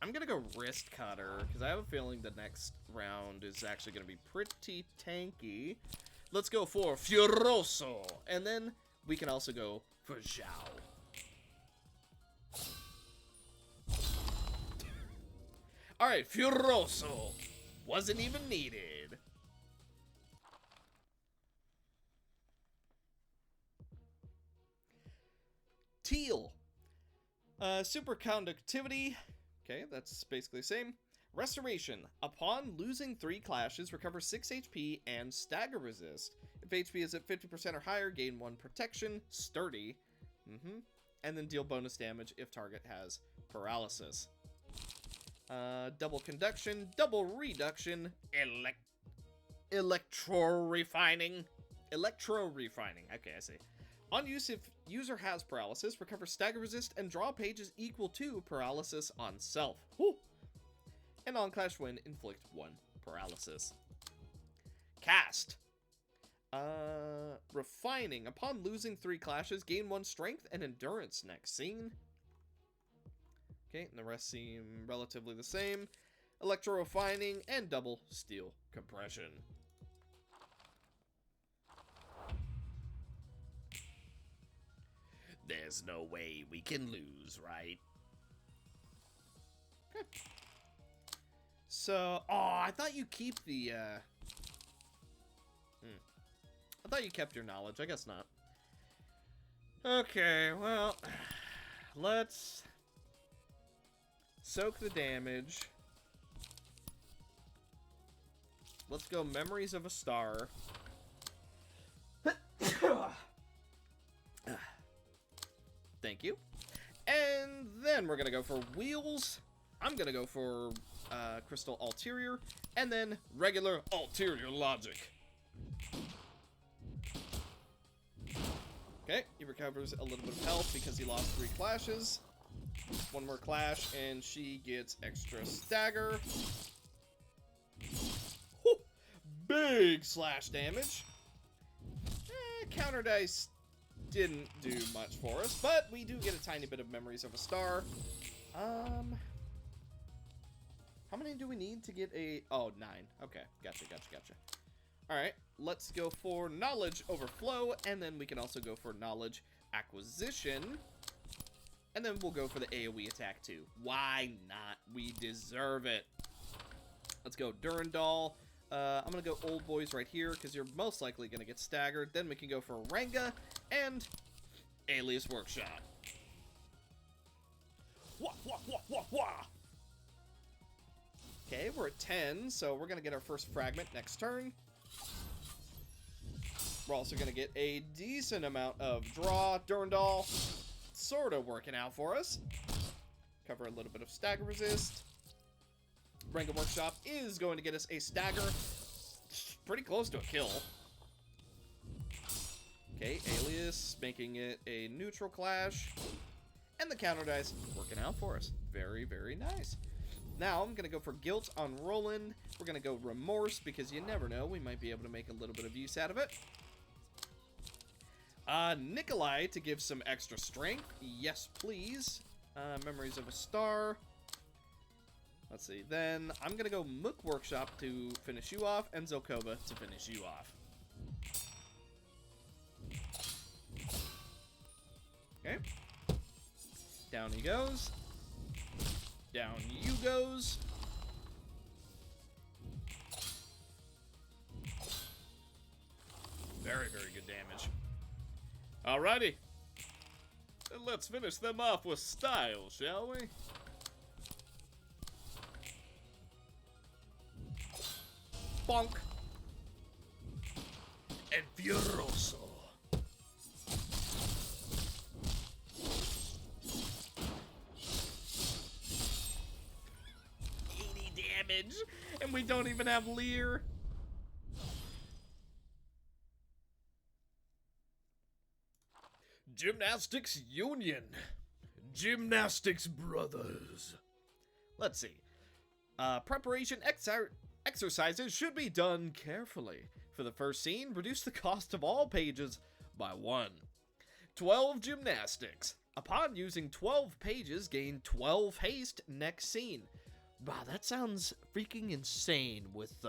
I'm gonna go Wrist Cutter, because I have a feeling the next round is actually gonna be pretty tanky. Let's go for Furioso, and then we can also go for Zhao. Alright, Furioso. Wasn't even needed. Teil. Super conductivity. Okay, that's basically the same. Restoration. Upon losing 3 clashes, recover 6 HP and stagger resist. If HP is at 50% or higher, gain 1 protection. Sturdy. And then deal bonus damage if target has paralysis. Double conduction, double reduction, electro-refining. Electro-refining. Okay, I see. On use, if user has paralysis, recover stagger resist and draw pages equal to paralysis on self. Whew. And on clash win, inflict 1 paralysis. Cast. Refining. Upon losing 3 clashes, gain 1 strength and endurance next scene. Okay, and the rest seem relatively the same. Electro-refining and double steel compression. There's no way we can lose, right? Good. So, I thought you keep the, I thought you kept your knowledge. I guess not. Okay, well, let's soak the damage. Let's go Memories of a Star. Thank you. And then we're gonna go for Wheels. I'm gonna go for Crystal Ulterior, and then regular Ulterior Logic. Okay, he recovers a little bit of health because he lost 3 clashes. One more clash, and she gets extra stagger. Whew, big slash damage. Counter dice didn't do much for us, but we do get a tiny bit of Memories of a Star. How many do we need to get a... Oh, 9. Okay, gotcha. Alright, let's go for Knowledge Overflow, and then we can also go for Knowledge Acquisition. And then we'll go for the AoE attack, too. Why not? We deserve it. Let's go Durandal. I'm going to go Old Boys right here, because you're most likely going to get staggered. Then we can go for Ranga and Alias Workshop. Wah, wah, wah, wah, wah. Okay, we're at 10, so we're going to get our first fragment next turn. We're also going to get a decent amount of draw. Durandal, sort of working out for us. Cover a little bit of stagger resist. Ranga Workshop is going to get us a stagger. Pretty close to a kill. Okay, Alias making it a neutral clash. And the counter dice working out for us. Very, very nice. Now, I'm going to go for Guilt on Roland. We're going to go Remorse, because you never know. We might be able to make a little bit of use out of it. Nikolai to give some extra strength. Yes, please. Memories of a Star. Let's see. Then, I'm going to go Mook Workshop to finish you off, and Zelkova to finish you off. Okay. Down he goes. Down you goes. Very, very good damage. Alrighty. Then let's finish them off with style, shall we? Bonk. And Furioso. 80 damage, And we don't even have Lear. Gymnastics Union. Gymnastics Brothers. Let's see. Preparation exercises should be done carefully. For the first scene, reduce the cost of all pages by 1. 12 gymnastics. Upon using 12 pages, gain 12 haste next scene. Wow, that sounds freaking insane with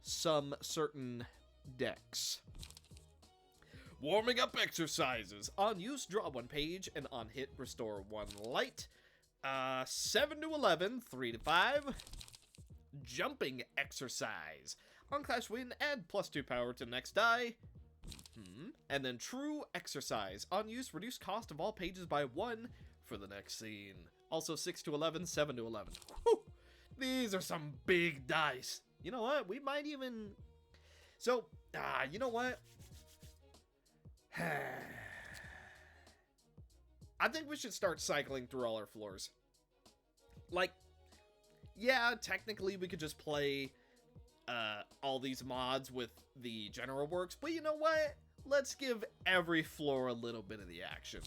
some certain decks. Warming up exercises. On use, draw 1 page, and on hit, restore 1 light. 7 to 11, 3 to 5. Jumping exercise. On clash win, add +2 power to next die. And then true exercise. On use, reduce cost of all pages by 1 for the next scene. Also 6 to 11, 7 to 11. Whew. These are some big dice. You know what? We might even... So, you know what? I think we should start cycling through all our floors. Like, yeah, technically we could just play all these mods with the general works, but you know what? Let's give every floor a little bit of the action.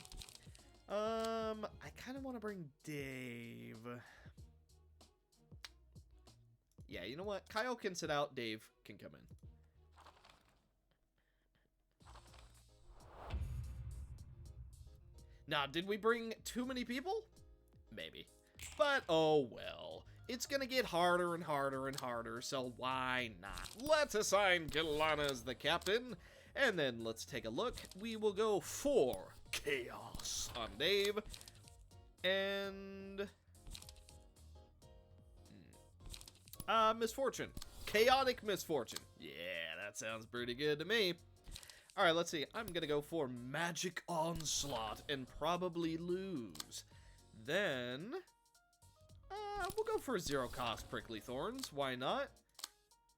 I kind of want to bring Dave. Yeah, you know what? Kyle can sit out, Dave can come in. Now, did we bring too many people? Maybe. But, oh well. It's gonna get harder and harder and harder, so why not? Let's assign Kilana as the captain, And then let's take a look. We will go for Chaos on Dave. And... Misfortune. Chaotic Misfortune. Yeah, that sounds pretty good to me. Alright, let's see. I'm gonna go for Magic Onslaught and probably lose. Then... we'll go for Zero Cost Prickly Thorns. Why not?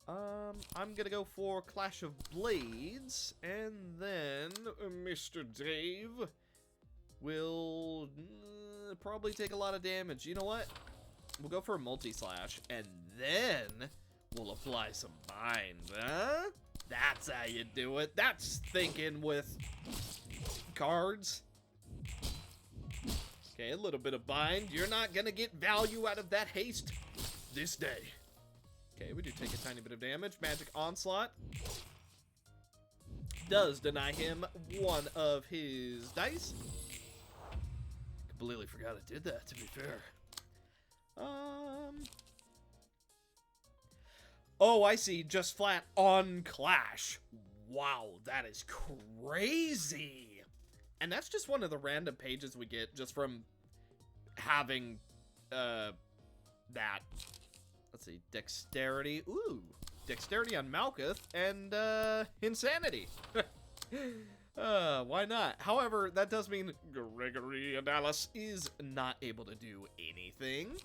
I'm gonna go for Clash of Blades. And then Mr. Dave will probably take a lot of damage. You know what? We'll go for a multi-slash, and then we'll apply some bind, huh? That's how you do it. That's thinking with cards. Okay, a little bit of bind. You're not gonna get value out of that haste this day. Okay, we do take a tiny bit of damage. Magic Onslaught does deny him one of his dice. Completely forgot I did that, to be fair. Oh, I see. Just flat on Clash. Wow, that is crazy. And that's just one of the random pages we get just from having, that. Let's see. Dexterity. Ooh. Dexterity on Malkuth and, Insanity. Why not? However, that does mean Gregory and Alice is not able to do anything.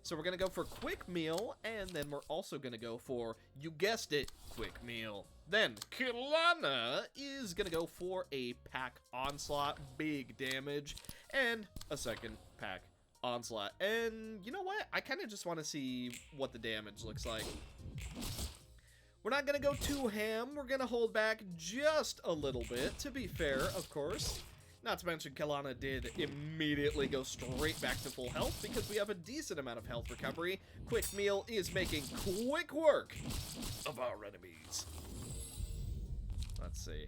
So we're going to go for Quick Meal, and then we're also going to go for, you guessed it, Quick Meal. Then, Kilana is going to go for a Pack Onslaught, big damage, and a second Pack Onslaught. And you know what? I kind of just want to see what the damage looks like. We're not going to go too ham. We're going to hold back just a little bit, to be fair, of course. Not to mention, Kilana did immediately go straight back to full health because we have a decent amount of health recovery. Quick Meal is making quick work of our enemies. Let's see.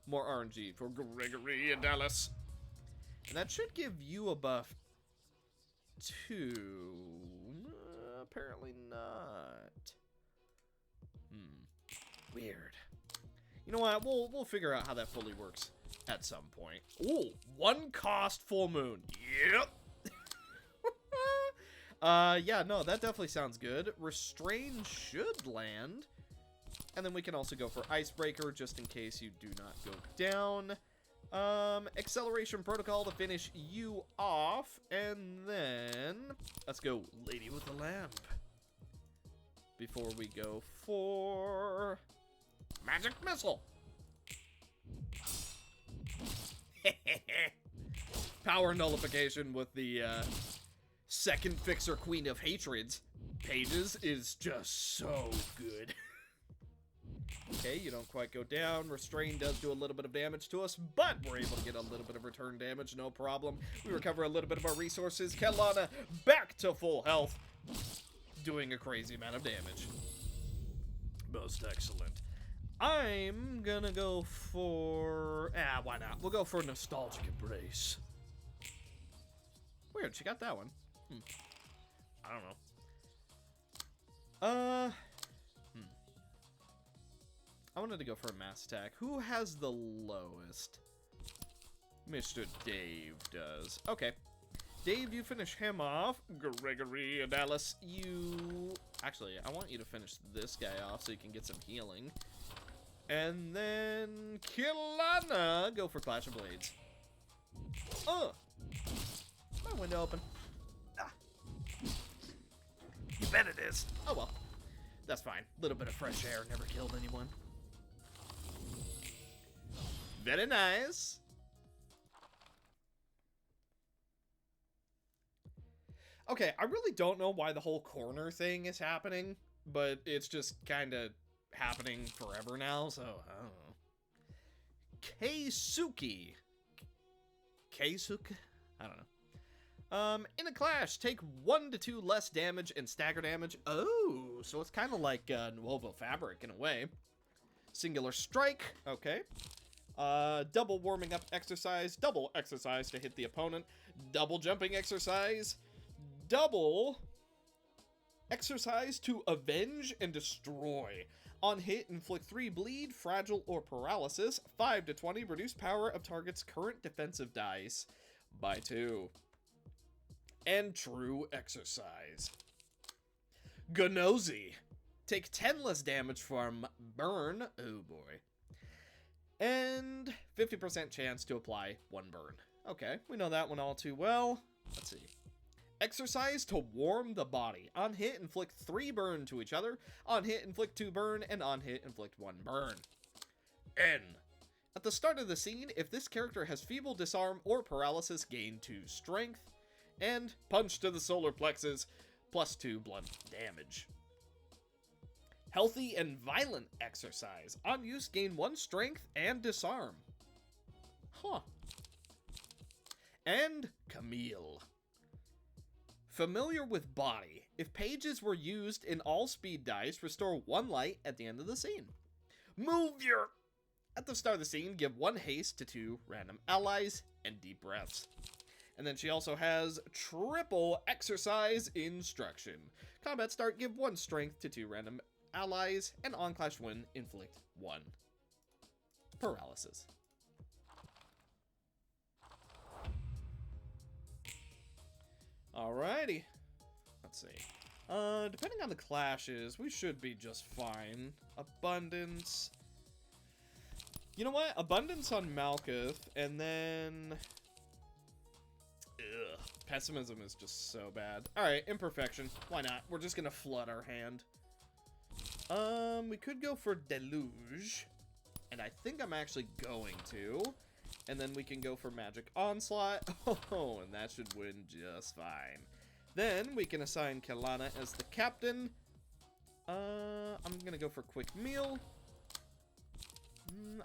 More RNG for Gregory and Alice. And that should give you a buff, too. Apparently not. Weird. You know what? We'll figure out how that fully works at some point. Ooh, 1 cost full moon. Yep. Yeah, no, that definitely sounds good. Restrain should land. And then we can also go for Icebreaker just in case you do not go down. Acceleration Protocol to finish you off, and then let's go Lady with the Lamp before we go for Magic Missile. Power Nullification with the second Fixer Queen of Hatreds pages is just so good. Okay, you don't quite go down. Restrain does do a little bit of damage to us, but we're able to get a little bit of return damage, no problem. We recover a little bit of our resources. Kelana back to full health, doing a crazy amount of damage. Most excellent. I'm gonna go for... why not? We'll go for Nostalgic Embrace. Weird, she got that one. I don't know. I wanted to go for a mass attack. Who has the lowest? Mr. Dave does. Okay. Dave, you finish him off. Gregory and Alice, you... Actually, I want you to finish this guy off so you can get some healing. And then Kilana, go for Clash of Blades. My window open. You bet it is. Oh well. That's fine. A little bit of fresh air never killed anyone. Very nice. Okay, I really don't know why the whole corner thing is happening, but it's just kind of happening forever now, so I don't know. Keisuke. Keisuke? I don't know. In a clash, take 1 to 2 less damage and stagger damage. Oh, so it's kind of like Nuovo Fabric in a way. Singular Strike. Okay. Double warming up exercise, double exercise to hit the opponent, double jumping exercise, double exercise to avenge and destroy. On hit, inflict 3 bleed, fragile, or paralysis. 5 to 20, reduce power of target's current defensive dice by 2. And true exercise. Gnozi. Take 10 less damage from burn. Oh boy. And 50% chance to apply 1 burn. Okay, we know that one all too well. Let's see. Exercise to warm the body. On hit, inflict 3 burn to each other. On hit, inflict 2 burn. And on hit, inflict 1 burn. N. At the start of the scene, if this character has feeble, disarm, or paralysis, gain 2 strength. And punch to the solar plexus, plus 2 blunt damage. Healthy and violent exercise. On use, gain 1 strength and disarm. Huh. And Camille. Familiar with body. If pages were used in all speed dice, restore 1 light at the end of the scene. Move your... At the start of the scene, give 1 haste to 2 random allies and deep breaths. And then she also has triple exercise instruction. Combat start, give 1 strength to 2 random allies, and on clash win, inflict 1 paralysis. Alrighty. Let's see. Depending on the clashes, we should be just fine. Abundance. You know what? Abundance on Malkuth, and then... Ugh. Pessimism is just so bad. Alright, Imperfection. Why not? We're just gonna flood our hand. We could go for Deluge. And I think I'm actually going to. And then we can go for Magic Onslaught. Oh, and that should win just fine. Then we can assign Kelana as the captain. I'm gonna go for Quick Meal.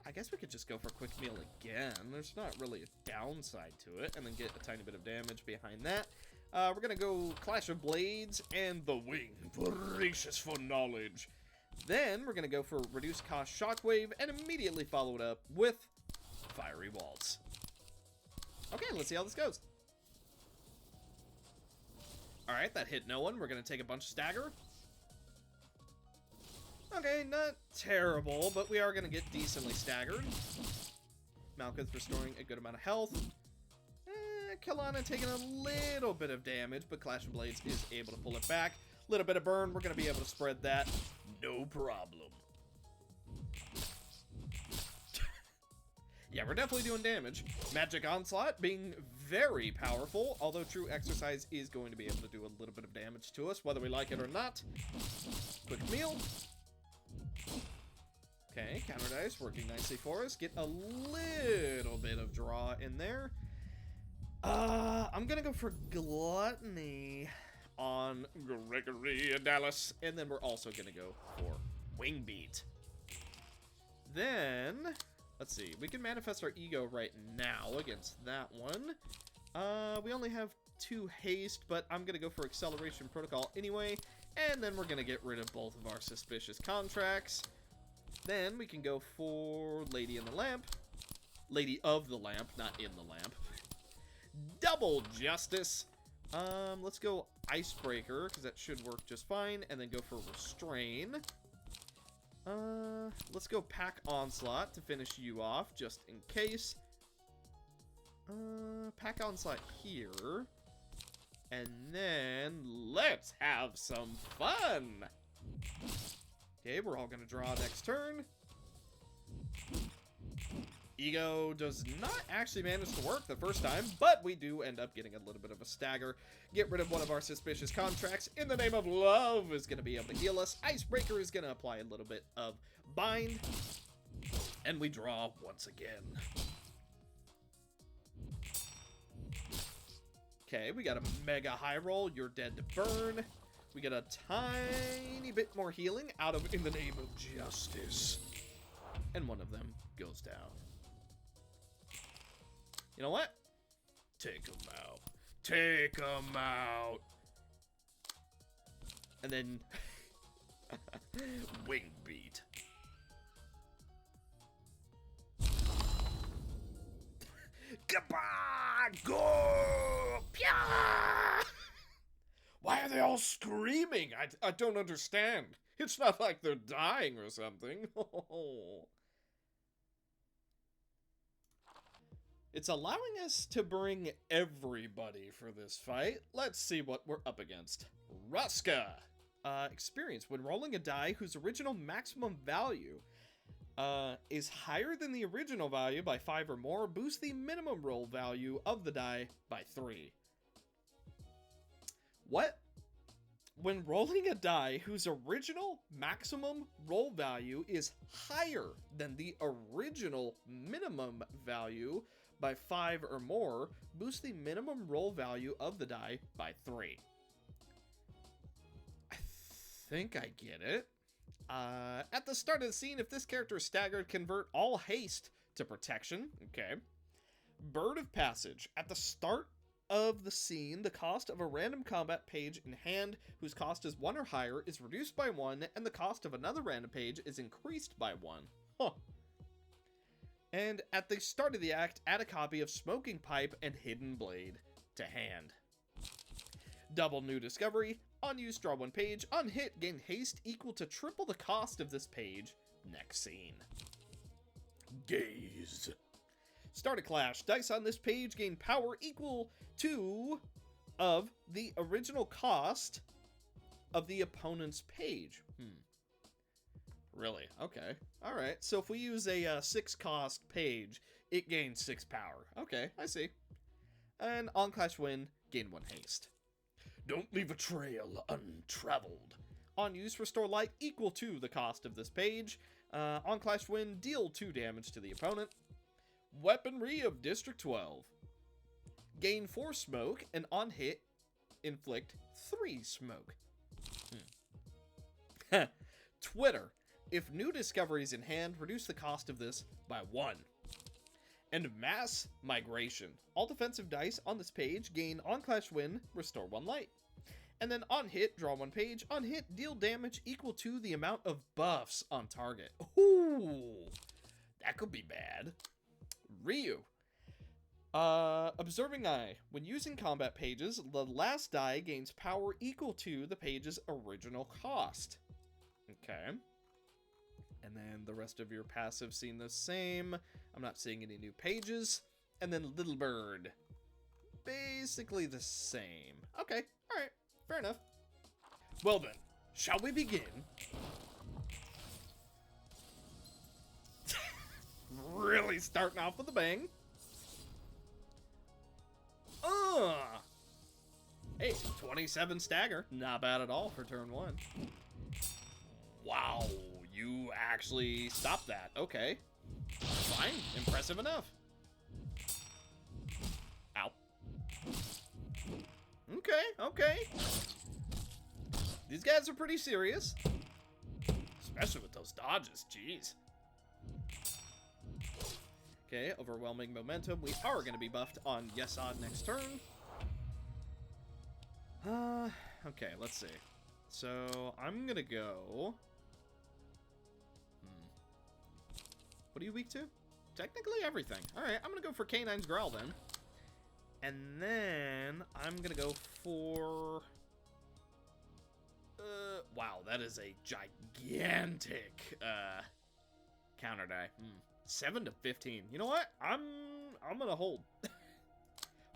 I guess we could just go for Quick Meal again. There's not really a downside to it. And then get a tiny bit of damage behind that. We're gonna go Clash of Blades and the Wing. Voracious for knowledge. Then we're gonna go for Reduced Cost Shockwave and immediately follow it up with Fiery Waltz. Okay, let's see how this goes. Alright, that hit no one. We're gonna take a bunch of stagger. Okay, not terrible, but we are gonna get decently staggered. Malkuth restoring a good amount of health. Kelana taking a little bit of damage, but Clash of Blades is able to pull it back. Little bit of burn, we're gonna be able to spread that. No problem. Yeah, we're definitely doing damage. Magic Onslaught being very powerful, although True Exercise is going to be able to do a little bit of damage to us, whether we like it or not. Quick Meal. Okay, counter dice working nicely for us. Get a little bit of draw in there. I'm gonna go for Gluttony on Gregory Dallas, and then we're also gonna go for Wing Beat. Then, let's see, we can manifest our ego right now against that one. We only have 2 haste, but I'm gonna go for Acceleration Protocol anyway, and then we're gonna get rid of both of our suspicious contracts. Then we can go for Lady in the Lamp. Lady of the Lamp, not in the lamp. Double Justice. Let's go Icebreaker, because that should work just fine, and then go for Restrain. Let's go Pack Onslaught to finish you off, just in case. Pack Onslaught here. And then, let's have some fun! Okay, we're all gonna draw next turn. Ego does not actually manage to work the first time, but we do end up getting a little bit of a stagger. Get rid of one of our suspicious contracts. In the Name of Love is going to be able to heal us. Icebreaker is going to apply a little bit of bind. And we draw once again. Okay, we got a mega high roll. You're dead to burn. We get a tiny bit more healing out of In the Name of Justice. And one of them goes down. You know what? Take him out. Take him out. And then Wing Beat. Yappa! Go! Pya! Why are they all screaming? I don't understand. It's not like they're dying or something. It's allowing us to bring everybody for this fight. Let's see what we're up against. Ruska. Experience. When rolling a die whose original maximum value is higher than the original value by 5 or more, boost the minimum roll value of the die by 3. What? When rolling a die whose original maximum roll value is higher than the original minimum value by 5 or more, boost the minimum roll value of the die by 3. I think I get it. At the start of the scene, if this character is staggered, convert all haste to protection. Okay. Bird of Passage. At the start of the scene, the cost of a random combat page in hand whose cost is 1 or higher is reduced by 1, and the cost of another random page is increased by 1. Huh. And at the start of the act, add a copy of Smoking Pipe and Hidden Blade to hand. Double New Discovery. On use, draw 1 page. On hit, gain haste equal to triple the cost of this page. Next scene. Gaze. Start a clash. Dice on this page gain power equal to of the original cost of the opponent's page. Really? Okay. Alright, so if we use a 6 cost page, it gains 6 power. Okay, I see. And on clash win, gain 1 haste. Don't leave a trail untraveled. On use, restore light equal to the cost of this page. On clash win, deal 2 damage to the opponent. Weaponry of District 12. Gain 4 smoke, and on hit, inflict 3 smoke. Twitter. If new discoveries in hand, reduce the cost of this by 1. And Mass Migration. All defensive dice on this page gain on clash win, restore 1 light. And then on hit, draw 1 page. On hit, deal damage equal to the amount of buffs on target. Ooh, that could be bad. Ryu. Observing Eye. When using combat pages, the last die gains power equal to the page's original cost. Okay. And then the rest of your passive seem the same. I'm not seeing any new pages. And then Little Bird. Basically the same. Okay, alright, fair enough. Well then, shall we begin? Really starting off with a bang. Hey, 27 stagger. Not bad at all for turn 1. Wow, you actually stopped that. Okay. Fine. Impressive enough. Ow. Okay. These guys are pretty serious. Especially with those dodges, jeez. Okay, overwhelming momentum. We are going to be buffed on Yes Odd next turn. Okay, let's see. So, I'm going to go... What are you weak to? Technically everything. Alright, I'm going to go for Canine's Growl then. And then, I'm going to go for... wow, that is a gigantic counter die. 7 to 15. You know what? I'm going to hold.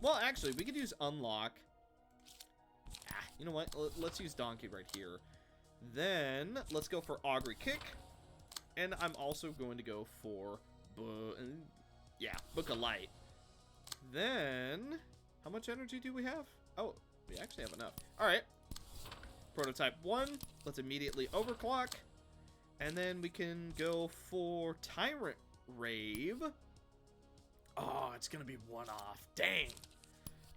Well, actually, we could use Unlock. You know what? Let's use Donkey right here. Then, let's go for Augury Kick. And I'm also going to go for, Book of Light. Then, how much energy do we have? Oh, we actually have enough. Alright. Prototype 1. Let's immediately overclock. And then we can go for Tyrant Rave. Oh, it's going to be 1 off. Dang.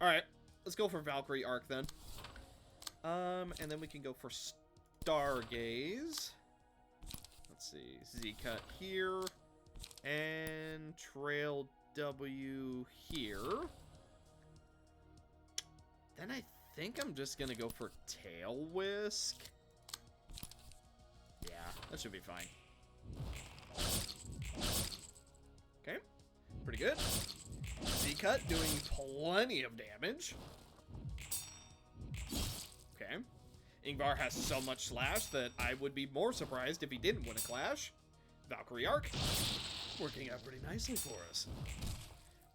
Alright. Let's go for Valkyrie Arc then. And then we can go for Stargaze. Let's see. Z-Cut here. And Trail W here. Then I think I'm just going to go for Tail Whisk. Yeah, that should be fine. Okay. Pretty good. Z-Cut doing plenty of damage. Okay. Ingvar has so much slash that I would be more surprised if he didn't win a clash. Valkyrie Arc, working out pretty nicely for us.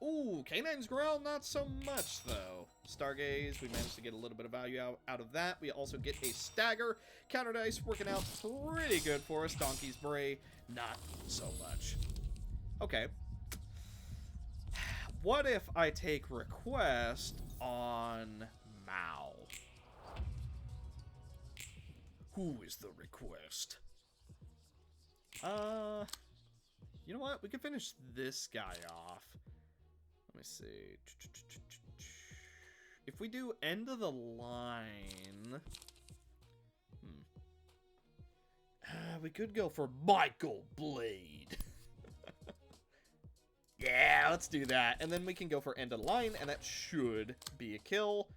Ooh, Canine's Growl, not so much, though. Stargaze, we managed to get a little bit of value out of that. We also get a Stagger. Counter Dice, working out pretty good for us. Donkey's Bray, not so much. Okay. What if I take Request on Mao? Who is the Request? You know what? We can finish this guy off. Let me see. If we do end of the line... we could go for Michael Blade. Yeah, let's do that. And then we can go for end of the line, and that should be a kill.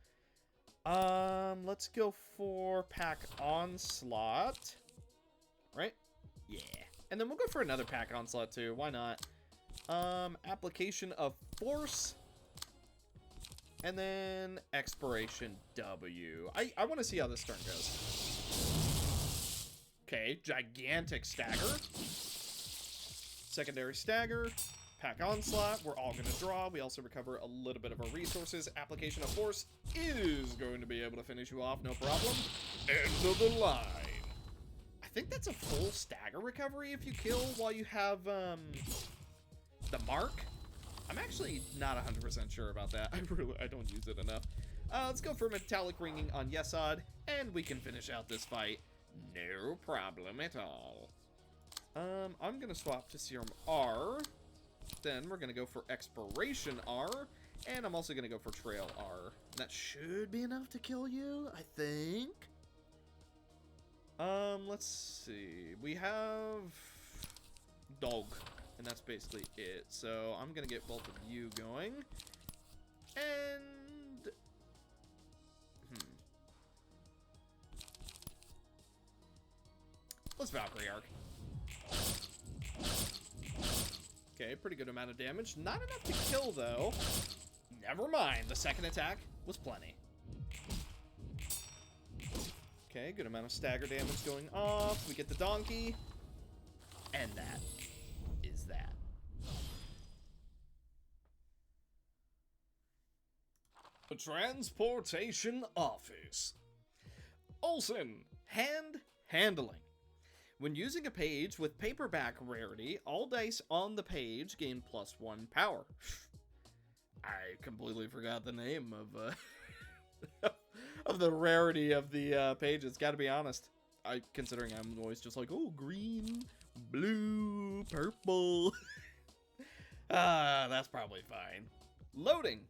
Let's go for Pack Onslaught. Right? Yeah. And then we'll go for another Pack Onslaught too. Why not? Application of Force. And then Expiration W. I want to see how this turn goes. Okay, gigantic Stagger. Secondary Stagger. Pack Onslaught. We're all going to draw. We also recover a little bit of our resources. Application of Force is going to be able to finish you off, no problem. End of the line. I think that's a full Stagger recovery if you kill while you have, the mark. I'm actually not 100% sure about that. I don't use it enough. Let's go for Metallic Ringing on Yesod, and we can finish out this fight. No problem at all. I'm gonna swap to Serum R. Then we're gonna go for Expiration R, and I'm also gonna go for Trail R. That should be enough to kill you, I think. Let's see. We have Dog. And that's basically it. So I'm gonna get both of you going. And let's Valkyrie Arc. Okay, pretty good amount of damage. Not enough to kill though. Never mind. The second attack was plenty. Okay, good amount of stagger damage going off. We get the donkey. And that is that. A transportation office. Olsen, hand handling. When using a page with paperback rarity, all dice on the page gain +1 power. I completely forgot the name of of the rarity of the pages, gotta be honest. Considering I'm always just like, oh, green, blue, purple. That's probably fine. Loading.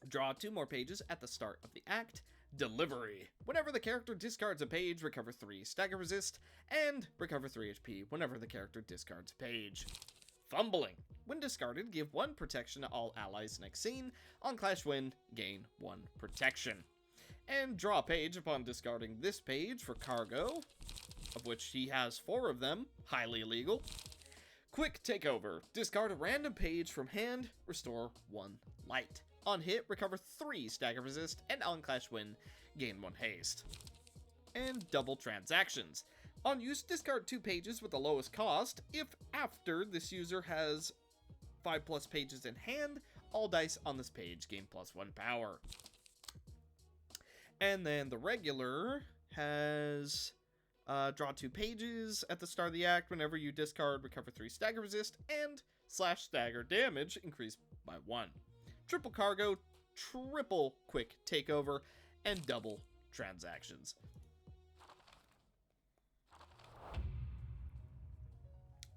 Draw 2 more pages at the start of the act. Delivery. Whenever the character discards a page, recover 3 stagger resist, and recover 3 HP whenever the character discards a page. Fumbling. When discarded, give 1 protection to all allies next scene. On Clash Win, gain 1 protection. And draw a page upon discarding this page for cargo, of which he has 4 of them, highly illegal. Quick Takeover. Discard a random page from hand, restore 1 light. On hit, recover 3 stagger resist, and on Clash Win, gain 1 haste. And double transactions. On use, discard 2 pages with the lowest cost. If after this user has 5+ pages in hand, all dice on this page gain +1 power. And then the regular has draw 2 pages at the start of the act. Whenever you discard, recover 3 stagger resist, and slash stagger damage increased by 1. Triple cargo, triple quick takeover, and double transactions.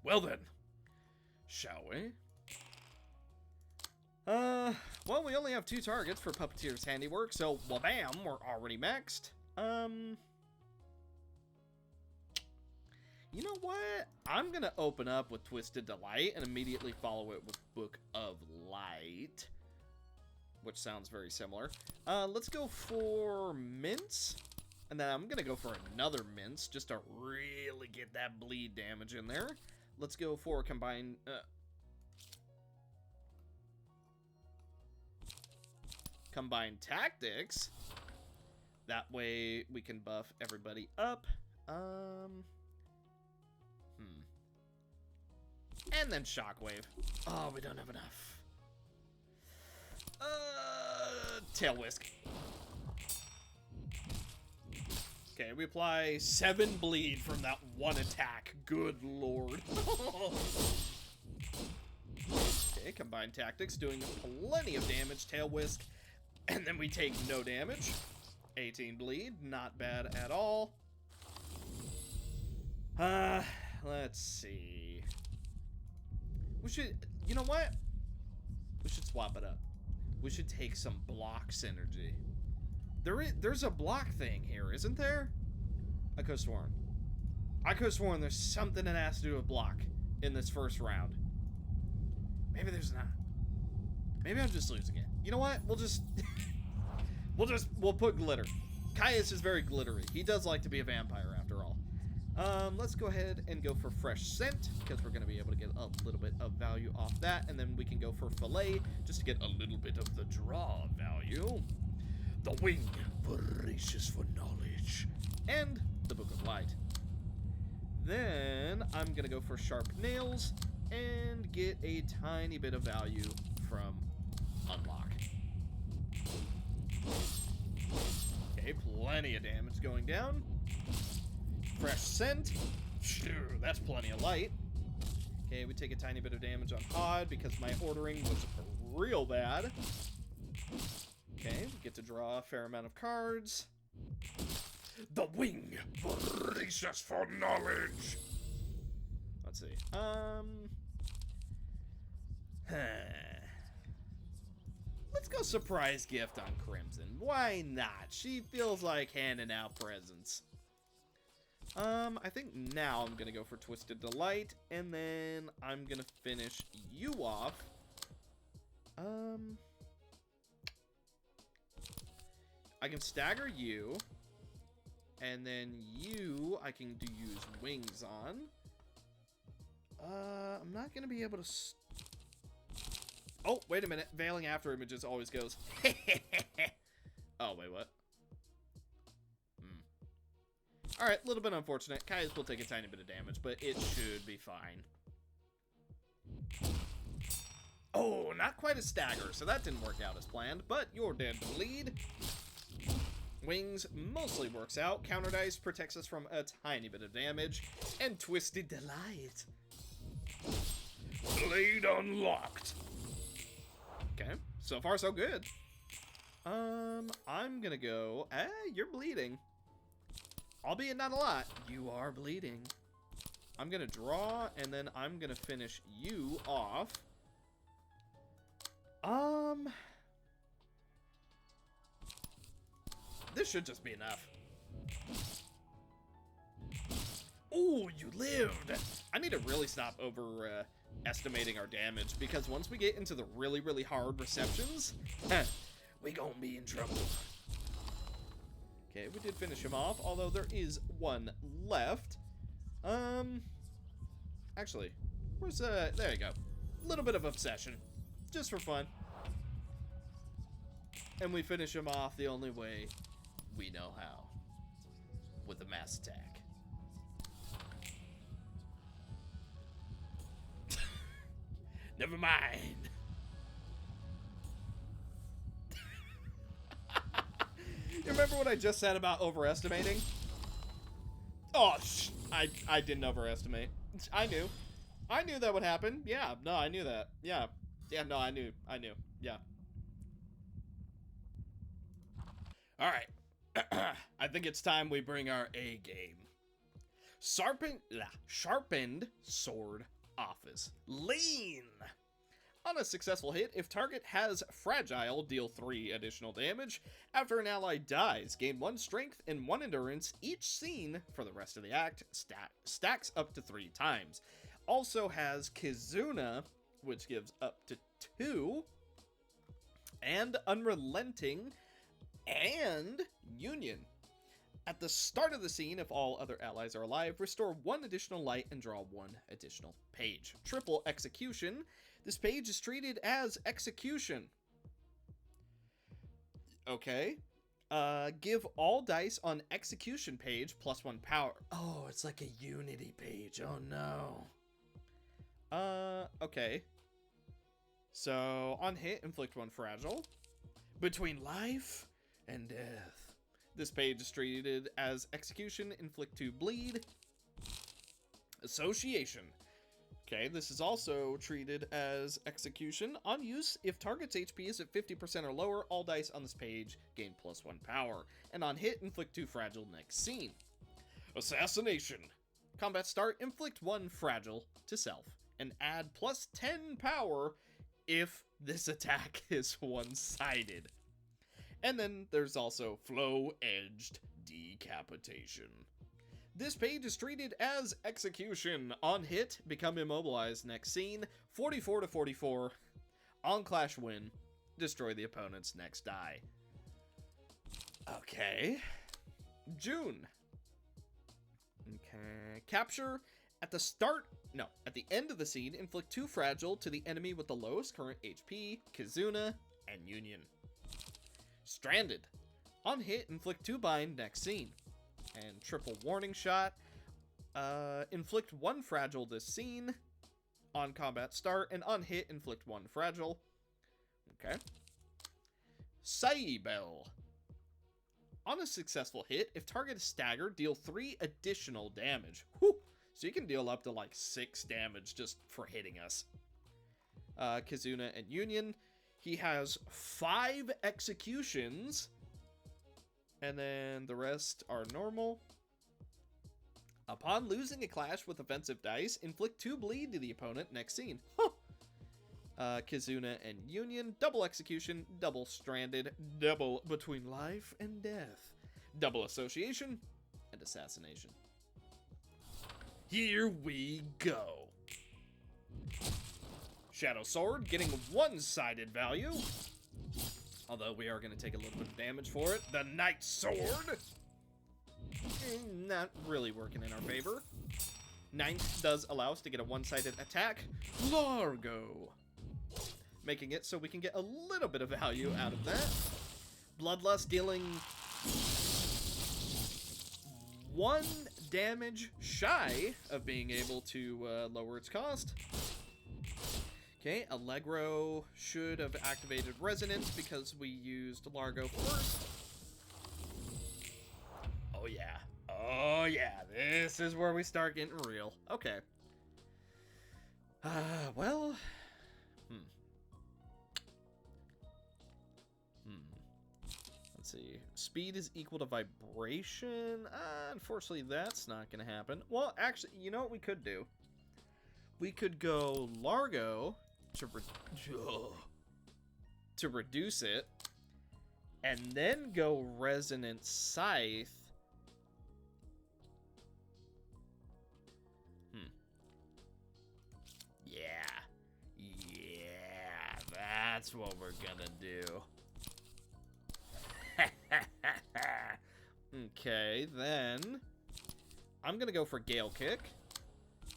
Well then, shall we? Well, we only have 2 targets for Puppeteer's Handiwork, so wabam, we're already maxed. You know what? I'm gonna open up with Twisted Delight and immediately follow it with Book of Light, which sounds very similar. Let's go for Mince, and then I'm gonna go for another Mince just to really get that bleed damage in there. Let's go for Combine... combine tactics. That way we can buff everybody up. And then shockwave. Oh, we don't have enough. Tail whisk. Okay, we apply 7 bleed from that one attack. Good lord. Okay, combined tactics, doing plenty of damage. Tail whisk. And then we take no damage. 18 bleed, not bad at all. Let's see. We should, you know what? We should swap it up. We should take some block synergy. There's a block thing here, isn't there? I could have sworn. I could have sworn there's something that has to do with block in this first round. Maybe there's not. Maybe I'm just losing it. You know what? We'll just... we'll put glitter. Caius is very glittery. He does like to be a vampire after all. Let's go ahead and go for fresh scent, because we're going to be able to get a little bit of value off that, and then we can go for fillet, just to get a little bit of the draw value. The wing, voracious for knowledge, and the Book of Light. Then I'm going to go for sharp nails, and get a tiny bit of value from unlock. Okay, plenty of damage going down. Fresh scent. Sure, that's plenty of light. Okay, we take a tiny bit of damage on Hod because my ordering was real bad. Okay, we get to draw a fair amount of cards. The wing, voracious for knowledge. Let's see. Let's go surprise gift on Crimson. Why not? She feels like handing out presents. I think now I'm gonna go for Twisted Delight, and then I'm gonna finish you off. I can stagger you, and then you I can use wings on. I'm not gonna be able to. Oh, wait a minute. Veiling after images always goes. Oh, wait, what? Alright, a little bit unfortunate. Caius will take a tiny bit of damage, but it should be fine. Oh, not quite a stagger, so that didn't work out as planned, but you're dead to bleed. Wings mostly works out. Counter dice protects us from a tiny bit of damage. And Twisted Delight. Blade unlocked. Okay, so far so good. I'm gonna go... you're bleeding. Albeit not a lot. You are bleeding. I'm gonna draw, and then I'm gonna finish you off. This should just be enough. Ooh, you lived! I need to really stop overestimating our damage, because once we get into the really, really hard receptions, we gonna be in trouble. Okay, we did finish him off, although there is one left. Actually, where's, there you go. A little bit of obsession, just for fun. And we finish him off the only way we know how, with a mass attack. Never mind. You remember what I just said about overestimating? Oh, I didn't overestimate. I knew that would happen. Yeah, no, I knew that. Yeah, no, I knew. Yeah. All right. I think it's time we bring our A game. Sharpened Sword Office. Lean. On a successful hit, if target has fragile, deal 3 additional damage. After an ally dies, gain 1 strength and 1 endurance. Each scene for the rest of the act stacks up to 3 times. Also has Kizuna, which gives up to 2. And Unrelenting and Union. At the start of the scene, if all other allies are alive, restore 1 additional light and draw 1 additional page. Triple Execution. This page is treated as execution. Okay. Give all dice on execution page +1 power. Oh, it's like a unity page. Oh no. Okay. So, on hit, inflict 1 fragile. Between life and death. This page is treated as execution, inflict 2 bleed. Association. Okay, this is also treated as execution. On use, if target's HP is at 50% or lower, all dice on this page gain +1 power. And on hit, inflict 2 fragile next scene. Assassination. Combat start, inflict 1 fragile to self. And add +10 power if this attack is one-sided. And then there's also flow-edged decapitation. This page is treated as execution. On hit, become immobilized next scene. 44 to 44. On clash win. Destroy the opponent's next die. Okay. June. Okay. Capture at the end of the scene, inflict 2 fragile to the enemy with the lowest current HP, Kizuna and Union. Stranded. On hit, inflict 2 bind next scene. And triple warning shot. Inflict 1 fragile this scene. On combat start. And on hit, inflict 1 fragile. Okay. Saibel. On a successful hit, if target is staggered, deal 3 additional damage. Whew. So you can deal up to like 6 damage just for hitting us. Kizuna and Union. He has 5 executions. And then the rest are normal. Upon losing a clash with offensive dice, inflict 2 bleed to the opponent next scene. Huh. Kizuna and Union, double execution, double stranded, double between life and death, double association, and assassination. Here we go. Shadow Sword getting one-sided value. Although we are going to take a little bit of damage for it. The Night Sword. Not really working in our favor. Ninth does allow us to get a one-sided attack. Largo. Making it so we can get a little bit of value out of that. Bloodlust dealing 1 damage shy of being able to lower its cost. Okay, Allegro should have activated Resonance because we used Largo first. Oh yeah. Oh yeah, this is where we start getting real. Okay. Well... Let's see. Speed is equal to vibration. Unfortunately, that's not going to happen. Well, actually, you know what we could do? We could go Largo to reduce it, and then go Resonant Scythe. Yeah, that's what we're gonna do. Okay, then I'm gonna go for Gale Kick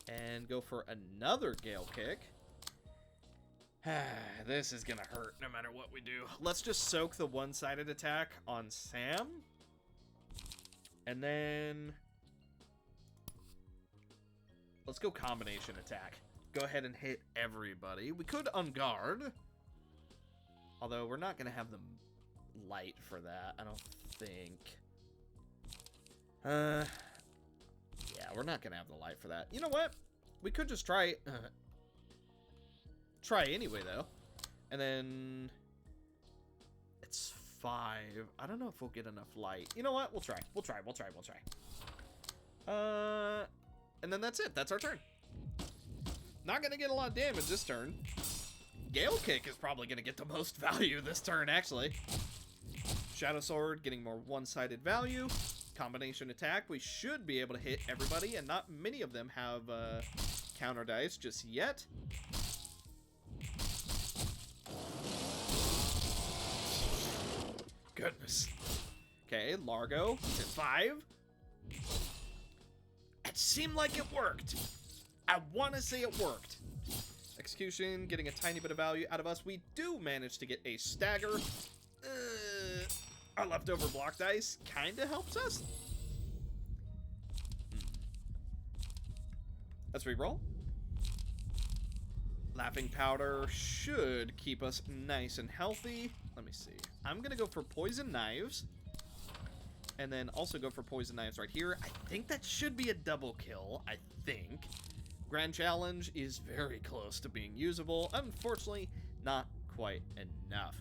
and go for another Gale Kick. This is gonna hurt no matter what we do. Let's just soak the one-sided attack on Sam. And then let's go combination attack. Go ahead and hit everybody. We could unguard. Although we're not gonna have them light for that, I don't think. Yeah, we're not gonna have the light for that. You know what? We could just try try anyway though. And then it's 5. I don't know if we'll get enough light. You know what? We'll try. And then that's it. That's our turn. Not gonna get a lot of damage this turn. Gale Kick is probably gonna get the most value this turn, actually. Shadow Sword getting more one-sided value. Combination attack. We should be able to hit everybody, and not many of them have counter dice just yet. Goodness. Okay, Largo to 5. It seemed like it worked. I want to say it worked. Execution getting a tiny bit of value out of us. We do manage to get a stagger. Our leftover block dice kind of helps us. Let's reroll. Laughing powder should keep us nice and healthy. Let me see. I'm going to go for poison knives. And then also go for poison knives right here. I think that should be a double kill. I think. Grand Challenge is very close to being usable. Unfortunately, not quite enough.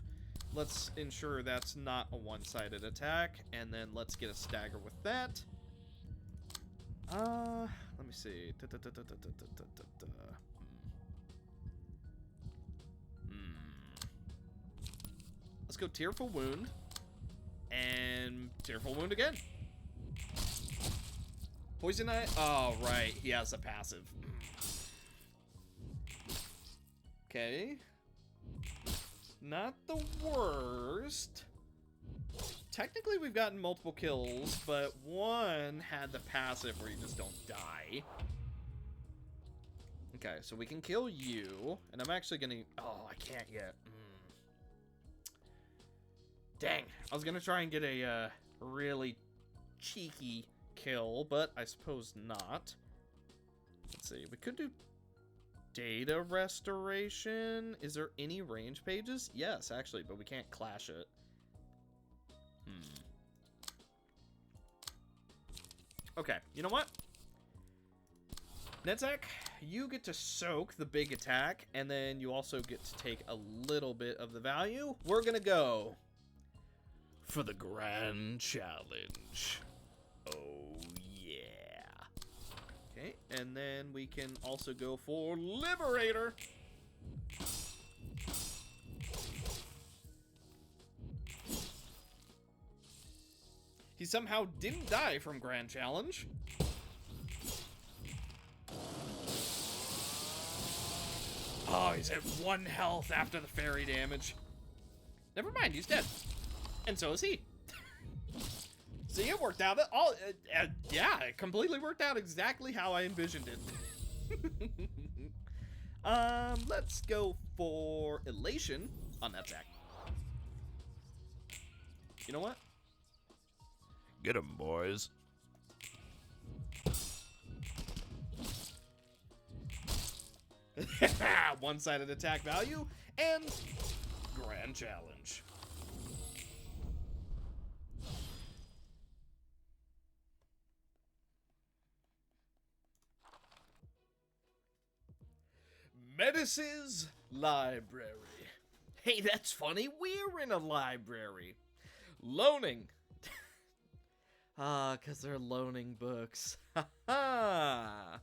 Let's ensure that's not a one-sided attack. And then let's get a stagger with that. Let me see. Let's go Tearful Wound. And Tearful Wound again. Poison Eye. Oh, right. He has a passive. Okay. Not the worst. Technically, we've gotten multiple kills, but one had the passive where you just don't die. Okay, so we can kill you, and I'm actually gonna... Oh, I can't yet. Dang, I was gonna try and get a really cheeky kill, but I suppose not. Let's see, we could do data restoration. Is there any range pages? Yes, actually, but we can't clash it. Okay, you know what? Netzak, you get to soak the big attack, and then you also get to take a little bit of the value. We're gonna go for the Grand Challenge. Oh, yeah. Okay, and then we can also go for Liberator. He somehow didn't die from Grand Challenge. Oh, he's at 1 health after the fairy damage. Never mind, he's dead. And so is he. See, it worked out. Yeah, it completely worked out exactly how I envisioned it. Let's go for Elation on that attack. You know what? Get 'em, boys. One-sided attack value and Grand Challenge. Menace's Library. Hey, that's funny. We're in a library. Loaning. Because they're loaning books. Ha ha!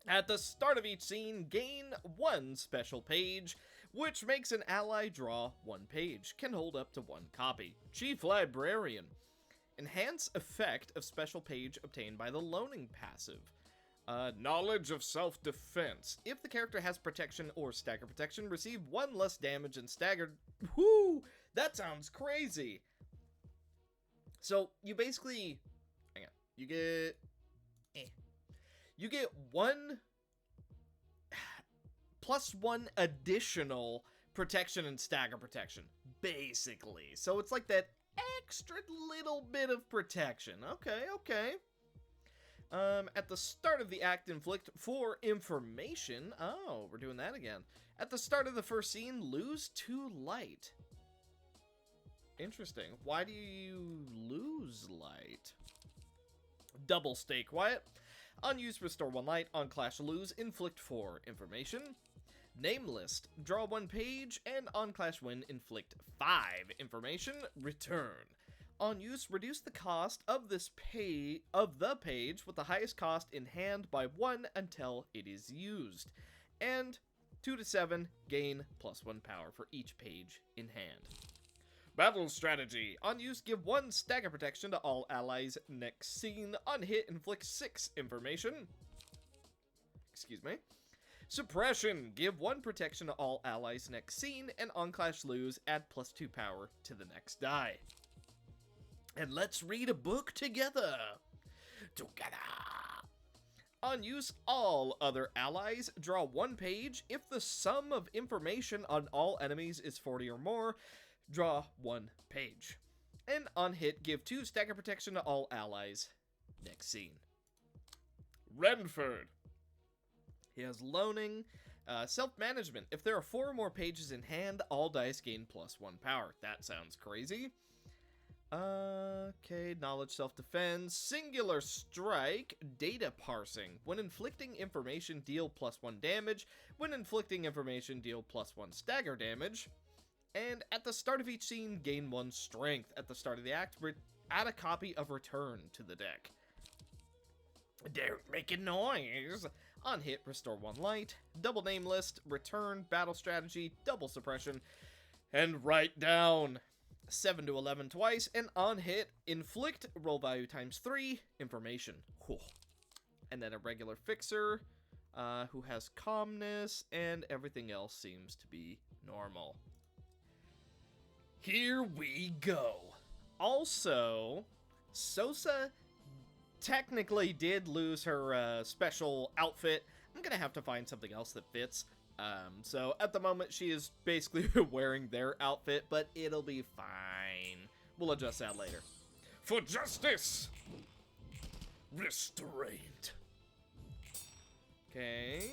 At the start of each scene, gain 1 special page, which makes an ally draw 1 page. Can hold up to 1 copy. Chief Librarian. Enhance effect of special page obtained by the loaning passive. Knowledge of self-defense. If the character has protection or stagger protection, receive 1 less damage and staggered. Whoo! That sounds crazy! So, you basically... Hang on. You get... You get 1... plus 1 additional protection and stagger protection. Basically. So, it's like that extra little bit of protection. Okay, okay. At the start of the act, inflict 4 information. Oh, we're doing that again. At the start of the first scene, lose 2 light. Interesting. Why do you lose light? Double stay quiet. On use, restore 1 light. On clash, lose. Inflict 4 information. Name list. Draw 1 page. And on clash win, inflict 5 information. Return. On use, reduce the cost of the page with the highest cost in hand by 1 until it is used. And 2 to 7, gain +1 power for each page in hand. Battle strategy. On use, give 1 stagger protection to all allies next scene. On hit, inflict 6 information. Excuse me. Suppression. Give 1 protection to all allies next scene. And on clash lose, add +2 power to the next die. And let's read a book together. On use, all other allies draw 1 page. If the sum of information on all enemies is 40 or more, Draw 1 page. And on hit, give 2 stagger protection to all allies. Next scene. Renford. He has loaning, self-management. If there are 4 or more pages in hand, all dice gain +1 power. That sounds crazy. Okay, knowledge, self-defense, singular strike, data parsing. When inflicting information, deal +1 damage. When inflicting information, deal +1 stagger damage. And at the start of each scene, gain 1 strength. At the start of the act, add a copy of Return to the deck. Don't make a noise. On hit, restore 1 light. Double name list, return, battle strategy, double suppression, and write down 7 to 11 twice. And on hit, inflict, roll value ×3, information. Whew. And then a regular fixer who has calmness, and everything else seems to be normal. Here we go. Also, Sosa technically did lose her special outfit. I'm gonna have to find something else that fits. So at the moment she is basically wearing their outfit, but it'll be fine. We'll adjust that later. For justice! Restraint. Okay.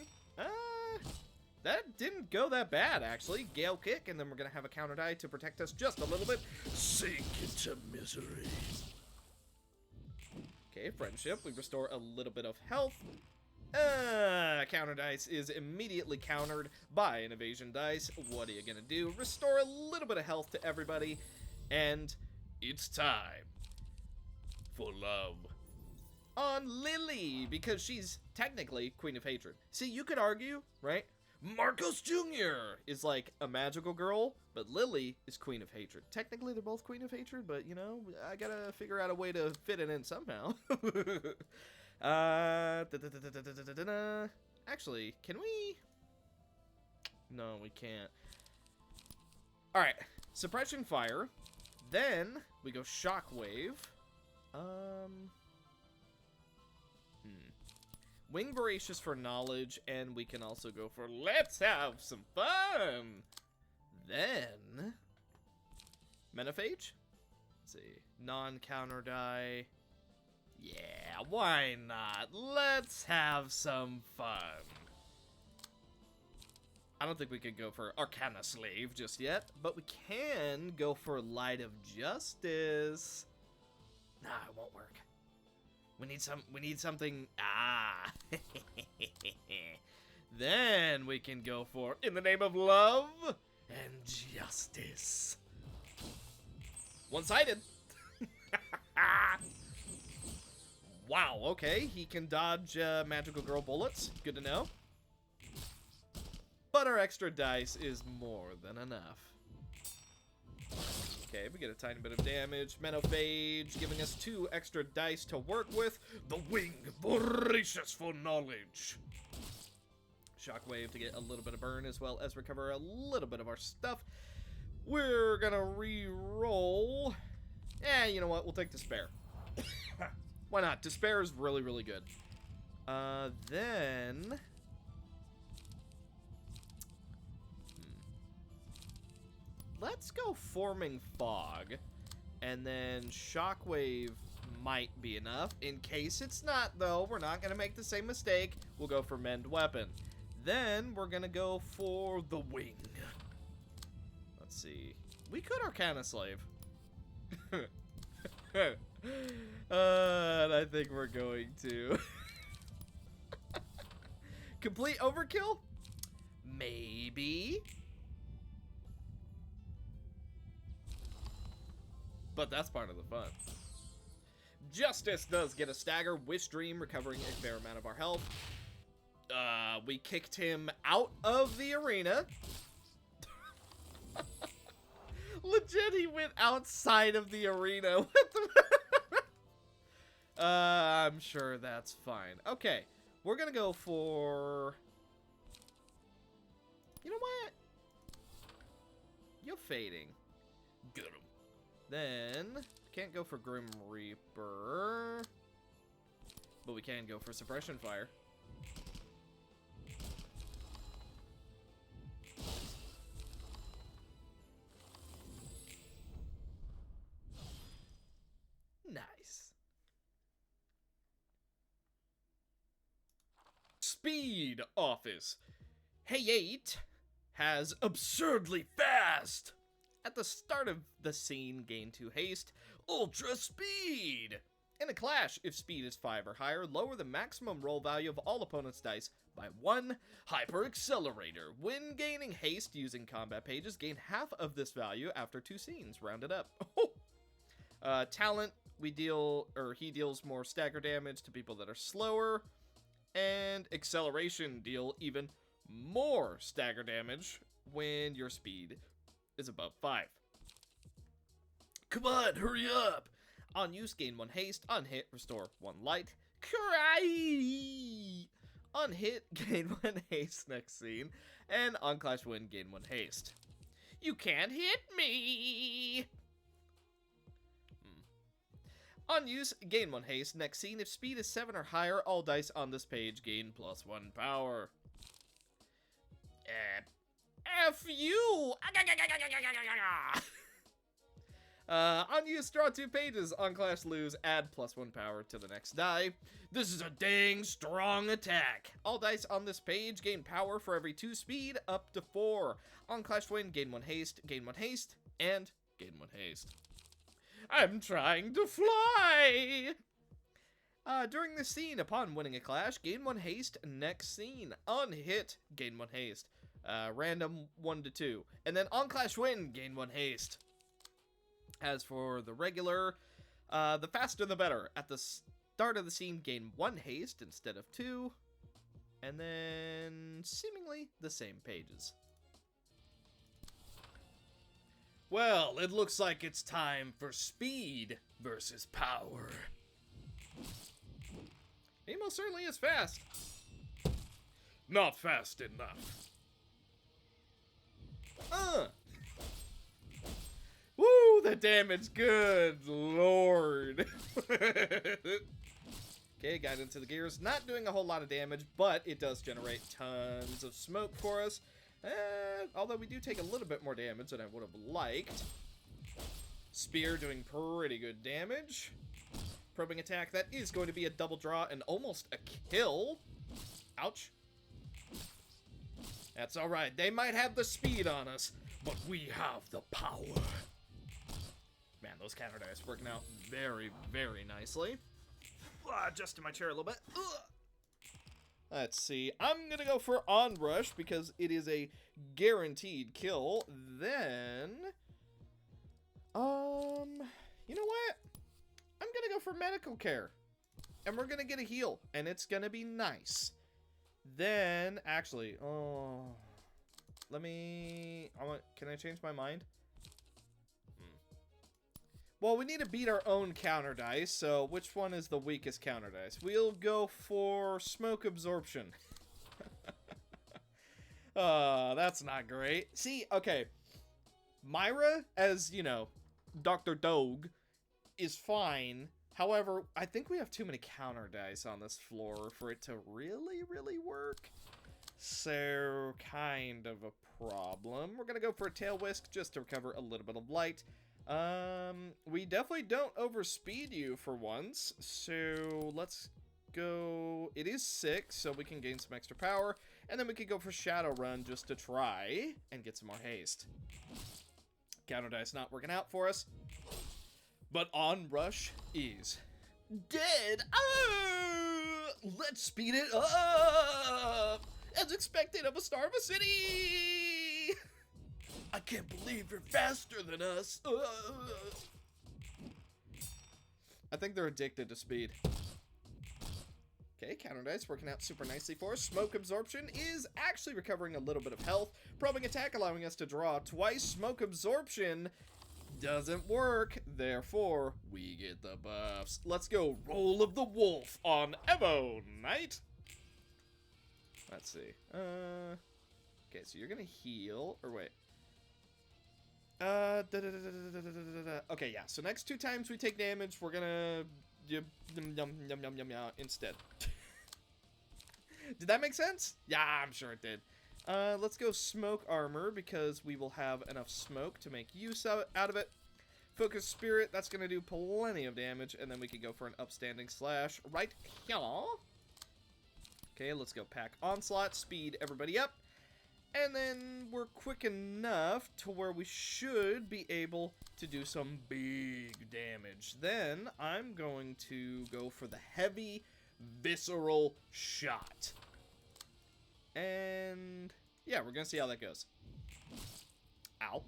That didn't go that bad, actually. Gale kick, and then we're gonna have a counter die to protect us just a little bit. Sink into misery. Okay, friendship. We restore a little bit of health. Counter dice is immediately countered by an evasion dice. What are you gonna do? Restore a little bit of health to everybody. And It's time for love. on Lily, because she's technically Queen of Hatred. See, you could argue, right? Marcos Jr. is like a magical girl, but Lily is Queen of Hatred. Technically, they're both Queen of Hatred, but, you know, I gotta figure out a way to fit it in somehow. Actually, can we? No, we can't. Alright, suppression fire. Then, we go shockwave. Wing Voracious for knowledge, and we can also go for let's have some fun. Then, Menophage. Let's see, non-counter die. Yeah, why not? Let's have some fun. I don't think we could go for Arcana Slave just yet, but we can go for Light of Justice. Nah, it won't work. We need something. Then we can go for In the Name of Love and Justice. One-sided. Wow, okay. He can dodge magical girl bullets. Good to know. But our extra dice is more than enough. Okay, we get a tiny bit of damage. Menophage giving us 2 extra dice to work with. The wing voracious for knowledge. Shockwave to get a little bit of burn, as well as recover a little bit of our stuff. We're gonna re-roll. You know what? We'll take Despair. Why not? Despair is really, really good. Then... let's go Forming Fog, and then Shockwave might be enough. In case it's not, though, we're not going to make the same mistake. We'll go for Mend Weapon. Then we're going to go for the Wing. Let's see. We could Arcana Slave. And I think we're going to. Complete Overkill? Maybe. But that's part of the fun. Justice does get a stagger. Wish Dream, recovering a fair amount of our health. We kicked him out of the arena. Legit, he went outside of the arena. What the? I'm sure that's fine. Okay, we're gonna go for... you know what? You're fading. Get him. Then, can't go for Grim Reaper, but we can go for Suppression Fire. speed office. Hey 8 has absurdly fast. At the start of the scene, gain 2 haste, ultra speed. In a clash, if speed is 5 or higher, lower the maximum roll value of all opponents' dice by 1 hyper accelerator. When gaining haste using combat pages, gain half of this value after 2 scenes, rounded up. Talent, he deals more stagger damage to people that are slower, and acceleration, deal even more stagger damage when your speed is above 5. Come on, hurry up! On use, gain 1 haste. On hit, restore 1 light. Cry! On hit, gain 1 haste next scene. And on clash win, gain 1 haste. You can't hit me! On use, gain 1 haste. Next scene, if speed is 7 or higher, all dice on this page gain +1 power. F you! On use, draw 2 pages. On clash, lose, add +1 power to the next die. This is a dang strong attack. All dice on this page gain power for every 2 speed, up to 4. On clash win, gain 1 haste, and gain 1 haste. I'm trying to fly! During this scene, upon winning a clash, gain 1 haste. Next scene, on hit, gain 1 haste. Random 1 to 2. And then on clash win, gain 1 haste. As for the regular, the faster the better. At the start of the scene, gain 1 haste instead of 2. And then seemingly the same pages. Well, it looks like it's time for speed versus power. He most certainly is fast. Not fast enough. Woo, the damage, good lord. Okay, got into the gears. Not doing a whole lot of damage, but it does generate tons of smoke for us. Although we do take a little bit more damage than I would have liked. Spear doing pretty good damage. Probing attack, that is going to be a double draw and almost a kill. Ouch. That's alright. They might have the speed on us, but we have the power. Man, those counter dice working out very, very nicely. Adjusting my chair a little bit. Let's see. I'm going to go for Onrush because it is a guaranteed kill. Then, you know what? I'm going to go for Medical Care. And we're going to get a heal. And it's going to be nice. Then, actually, can I change my mind? Well, we need to beat our own counter dice, so which one is the weakest counter dice? We'll go for Smoke Absorption. That's not great. See, okay. Myra, as, you know, Dr. Dog, is fine. However, I think we have too many counter dice on this floor for it to really, really work. So, kind of a problem. We're gonna go for a Tail Whisk just to recover a little bit of light. We definitely don't overspeed you for once, so let's go. It is 6, so we can gain some extra power, and then we could go for Shadow Run just to try and get some more haste. Counter dice not working out for us, but Onrush is dead. Let's speed it up, as expected of a star of a city. I can't believe you're faster than us. I think they're addicted to speed. Okay, counter dice working out super nicely for us. Smoke Absorption is actually recovering a little bit of health. Probing attack allowing us to draw twice. Smoke Absorption doesn't work, therefore we get the buffs. Let's go Roll of the Wolf on Evo Knight. Let's see. Okay, so you're gonna heal, or wait. Okay, yeah, so next 2 times we take damage, we're gonna instead. Did that make sense? Yeah, I'm sure it did. Let's go Smoke Armor, because we will have enough smoke to make use out of it. Focus Spirit, that's gonna do plenty of damage, and then we can go for an Upstanding Slash right here. Okay, let's go pack onslaught, speed everybody up. And then we're quick enough to where we should be able to do some big damage. Then I'm going to go for the heavy visceral shot. And yeah, we're going to see how that goes. Ow.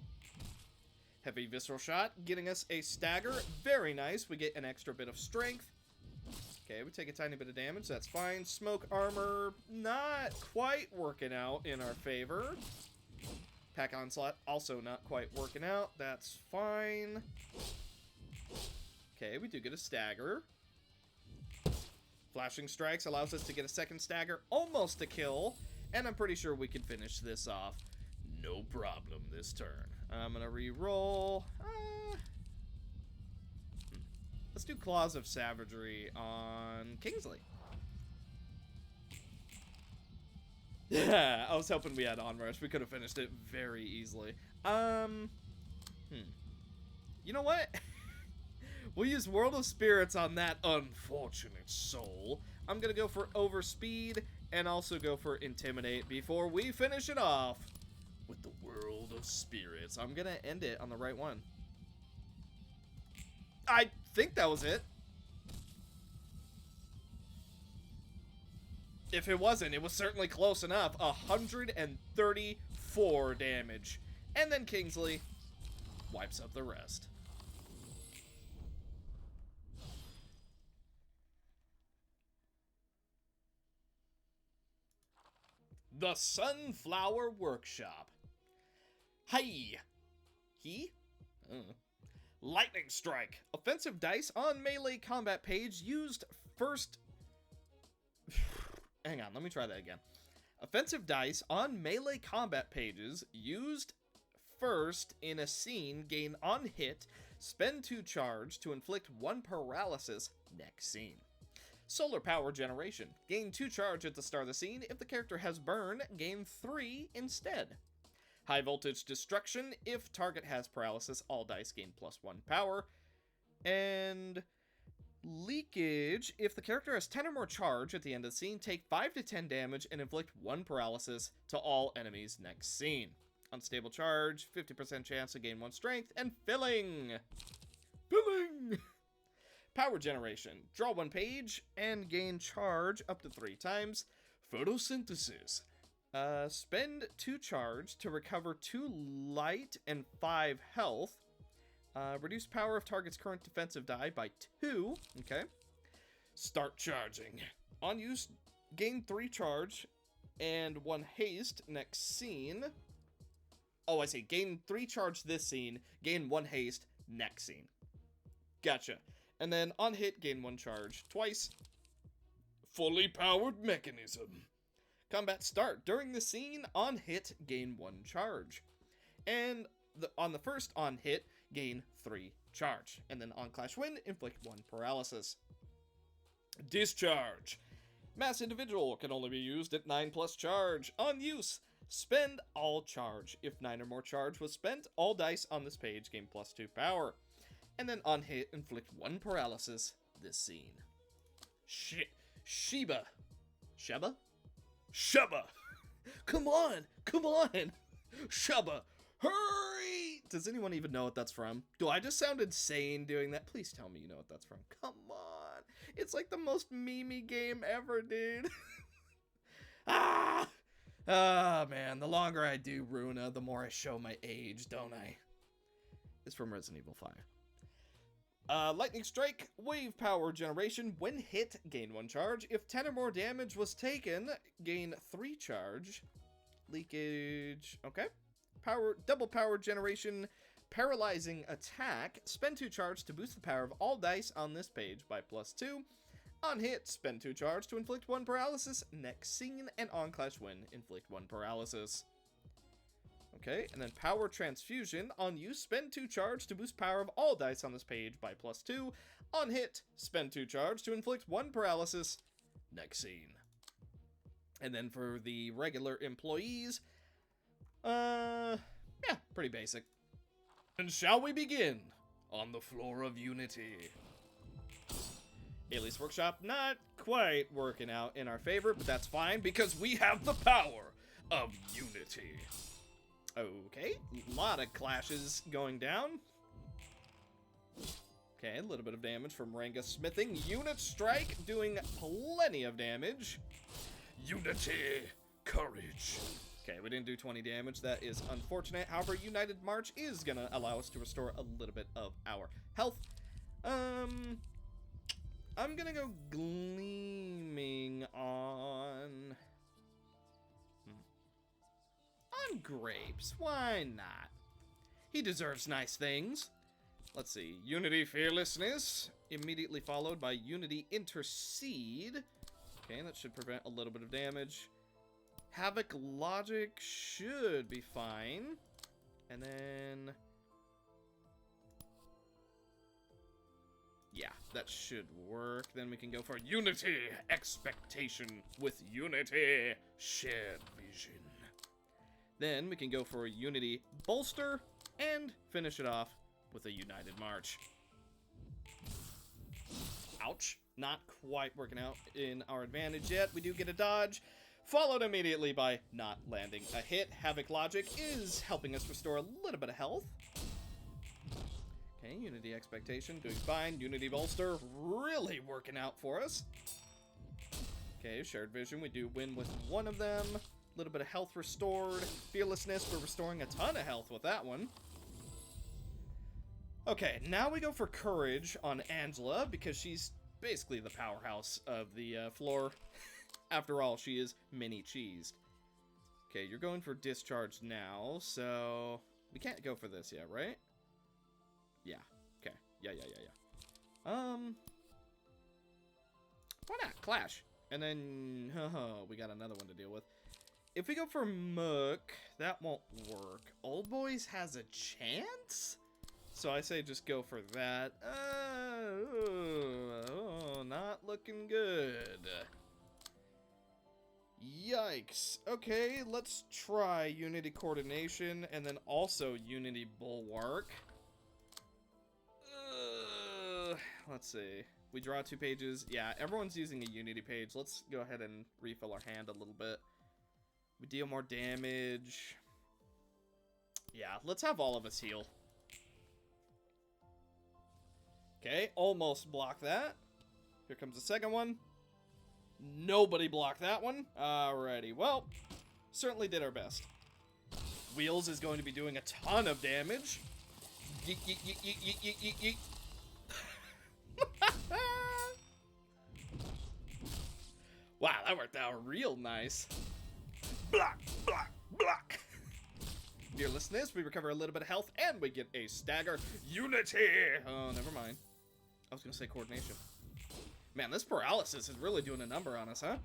Heavy visceral shot, getting us a stagger. Very nice. We get an extra bit of strength. Okay, we take a tiny bit of damage. That's fine. Smoke armor, not quite working out in our favor. Pack onslaught, also not quite working out. That's fine. Okay, we do get a stagger. Flashing strikes allows us to get a second stagger, almost a kill. And I'm pretty sure we can finish this off. No problem this turn. I'm gonna re-roll. Let's do Claws of Savagery on Kingsley. Yeah, I was hoping we had Onrush. We could have finished it very easily. You know what? We'll use World of Spirits on that unfortunate soul. I'm gonna go for Overspeed and also go for Intimidate before we finish it off with the World of Spirits. I'm gonna end it on the right one. I think that was it. If it wasn't, it was certainly close enough. 134 damage. And then Kingsley wipes up the rest. The Sunflower Workshop. Hi. He? Lightning Strike. Offensive dice on melee combat page used first... Hang on, let me try that again. Offensive dice on melee combat pages used first in a scene gain on hit, spend 2 charge to inflict 1 paralysis next scene. Solar Power Generation. Gain 2 charge at the start of the scene. If the character has burn, gain 3 instead. High Voltage Destruction. If target has paralysis, all dice gain +1 power. And Leakage. If the character has 10 or more charge at the end of the scene, take 5 to 10 damage and inflict 1 paralysis to all enemies next scene. Unstable Charge. 50% chance to gain 1 strength. And Filling. Power Generation. Draw 1 page and gain charge up to 3 times. Photosynthesis. Spend 2 charge to recover 2 light and 5 health. Reduce power of target's current defensive die by 2. Okay. Start charging. On use, gain 3 charge and 1 haste next scene. Oh, I see. Gain 3 charge this scene. Gain 1 haste next scene. Gotcha. And then on hit, gain 1 charge twice. Fully powered mechanism. Combat start. During the scene, on hit, gain 1 charge. And on the first on hit, gain 3 charge. And then on clash win, inflict 1 paralysis. Discharge. Mass individual can only be used at 9+ charge. On use, spend all charge. If 9 or more charge was spent, all dice on this page gain +2 power. And then on hit, inflict 1 paralysis this scene. Sheba. Sheba? Sheba! Come on! Sheba! Hurry! Does anyone even know what that's from? Do I just sound insane doing that? Please tell me you know what that's from. Come on! It's like the most memey game ever, dude. Ah, man. The longer I do Ruina, the more I show my age, don't I? It's from Resident Evil 5. Lightning Strike, Wave Power Generation. When hit, gain 1 charge. If 10 or more damage was taken, gain 3 charge. Leakage, okay. Double Power Generation, Paralyzing Attack. Spend 2 charge to boost the power of all dice on this page by +2. On hit, spend 2 charge to inflict 1 paralysis next scene, and on clash win, inflict 1 paralysis. Okay, and then Power Transfusion. On use, spend 2 charge to boost power of all dice on this page by +2. On hit, spend 2 charge to inflict 1 paralysis next scene. And then for the regular employees, yeah, pretty basic. And shall we begin? On the floor of Unity. Alias Workshop not quite working out in our favor, but that's fine because we have the power of unity. Okay, a lot of clashes going down. Okay, a little bit of damage from Ranga smithing. Unit strike doing plenty of damage. Unity, courage. Okay, we didn't do 20 damage. That is unfortunate. However, United March is gonna allow us to restore a little bit of our health. I'm gonna go gleaming on Grapes. Why not? He deserves nice things. Let's see. Unity Fearlessness, immediately followed by Unity Intercede. Okay, that should prevent a little bit of damage. Havoc Logic should be fine. And then... yeah, that should work. Then we can go for Unity Expectation with Unity Shared Vision. Then we can go for a Unity Bolster and finish it off with a United March. Ouch. Not quite working out in our advantage yet. We do get a dodge, followed immediately by not landing a hit. Havoc Logic is helping us restore a little bit of health. Okay, Unity Expectation doing fine. Unity Bolster really working out for us. Okay, Shared Vision, we do win with one of them. A little bit of health restored. Fearlessness, we're restoring a ton of health with that one. Okay, now we go for Courage on Angela, because she's basically the powerhouse of the floor. After all, she is mini-cheesed. Okay, you're going for Discharge now, so... we can't go for this yet, right? Yeah, okay. Yeah. Why not? Clash. And then, we got another one to deal with. If we go for Mook, that won't work. Old Boys has a chance? So I say just go for that. Not looking good. Yikes. Okay, let's try Unity Coordination and then also Unity Bulwark. Let's see. We draw 2 pages. Yeah, everyone's using a Unity page. Let's go ahead and refill our hand a little bit. We deal more damage. Yeah, let's have all of us heal. Okay, almost block that. Here comes the second one. Nobody blocked that one. Alrighty, well, certainly did our best. Wheels is going to be doing a ton of damage. Yeet, yeet, yeet, yeet, yeet, yeet, yeet, yeet. Wow, that worked out real nice. Block, block, block. Fearlessness, we recover a little bit of health, and we get a stagger. Unity! Oh, never mind. I was gonna say coordination. Man, this paralysis is really doing a number on us, huh?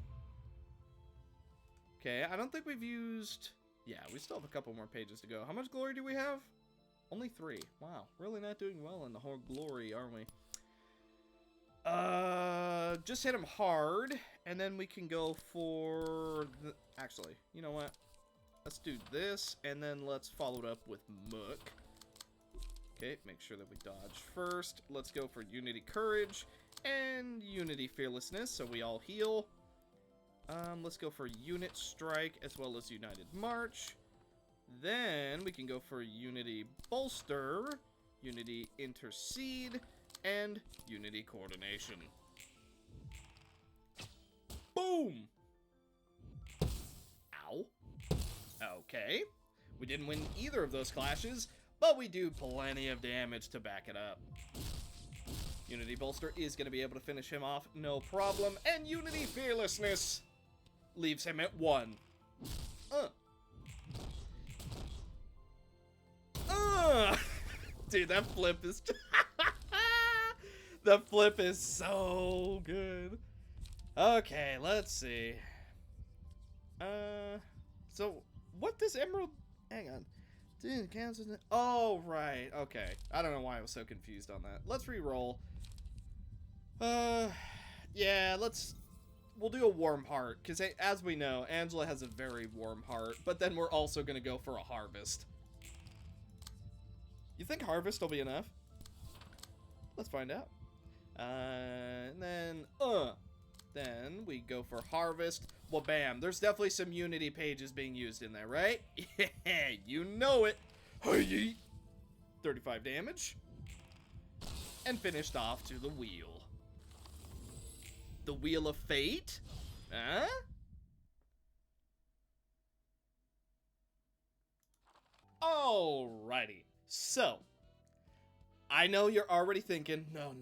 Okay, I don't think we've used... yeah, we still have a couple more pages to go. How much glory do we have? Only 3. Wow, really not doing well in the whole glory, are we? Just hit him hard, and then we can go for... actually, you know what? Let's do this, and then let's follow it up with Mook. Okay, make sure that we dodge first. Let's go for Unity Courage and Unity Fearlessness, so we all heal. Let's go for Unit Strike as well as United March. Then we can go for Unity Bolster, Unity Intercede, and Unity Coordination. Boom! Ow. Okay. We didn't win either of those clashes, but we do plenty of damage to back it up. Unity Bolster is going to be able to finish him off, no problem. And Unity Fearlessness leaves him at 1. Dude, that flip is... the flip is so good. Okay, let's see. So, what does Emerald... hang on. Dude, Kansas... oh, right. Okay. I don't know why I was so confused on that. Let's re-roll. Yeah, we'll do a warm heart, because as we know, Angela has a very warm heart, but then we're also going to go for a harvest. You think harvest will be enough? Let's find out. And then we go for harvest. Well, bam, there's definitely some Unity pages being used in there, right? Yeah, you know it. Hey, 35 damage. And finished off to the wheel. The Wheel of Fate? Huh? Alrighty. So, I know you're already thinking, no.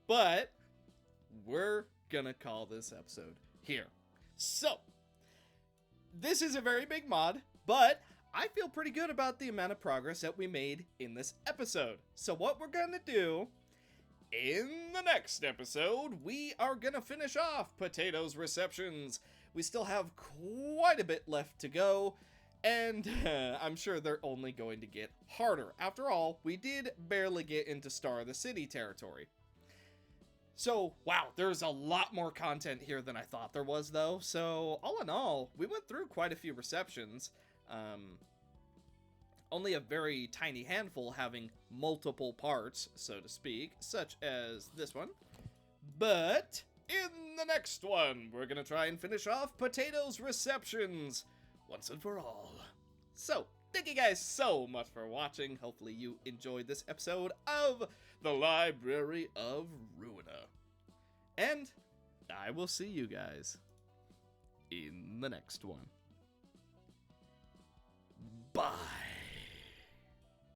But we're gonna call this episode here. So, this is a very big mod, but I feel pretty good about the amount of progress that we made in this episode. So what we're gonna do, in the next episode, we are gonna finish off Potato's receptions. We still have quite a bit left to go, and I'm sure they're only going to get harder. After all, we did barely get into Star of the City territory. So, wow, there's a lot more content here than I thought there was, though. So, all in all, we went through quite a few receptions. Only a very tiny handful having multiple parts, so to speak, such as this one. But in the next one, we're going to try and finish off Potato's receptions once and for all. So, thank you guys so much for watching. Hopefully you enjoyed this episode of the Library of Ruina. And I will see you guys in the next one. Bye.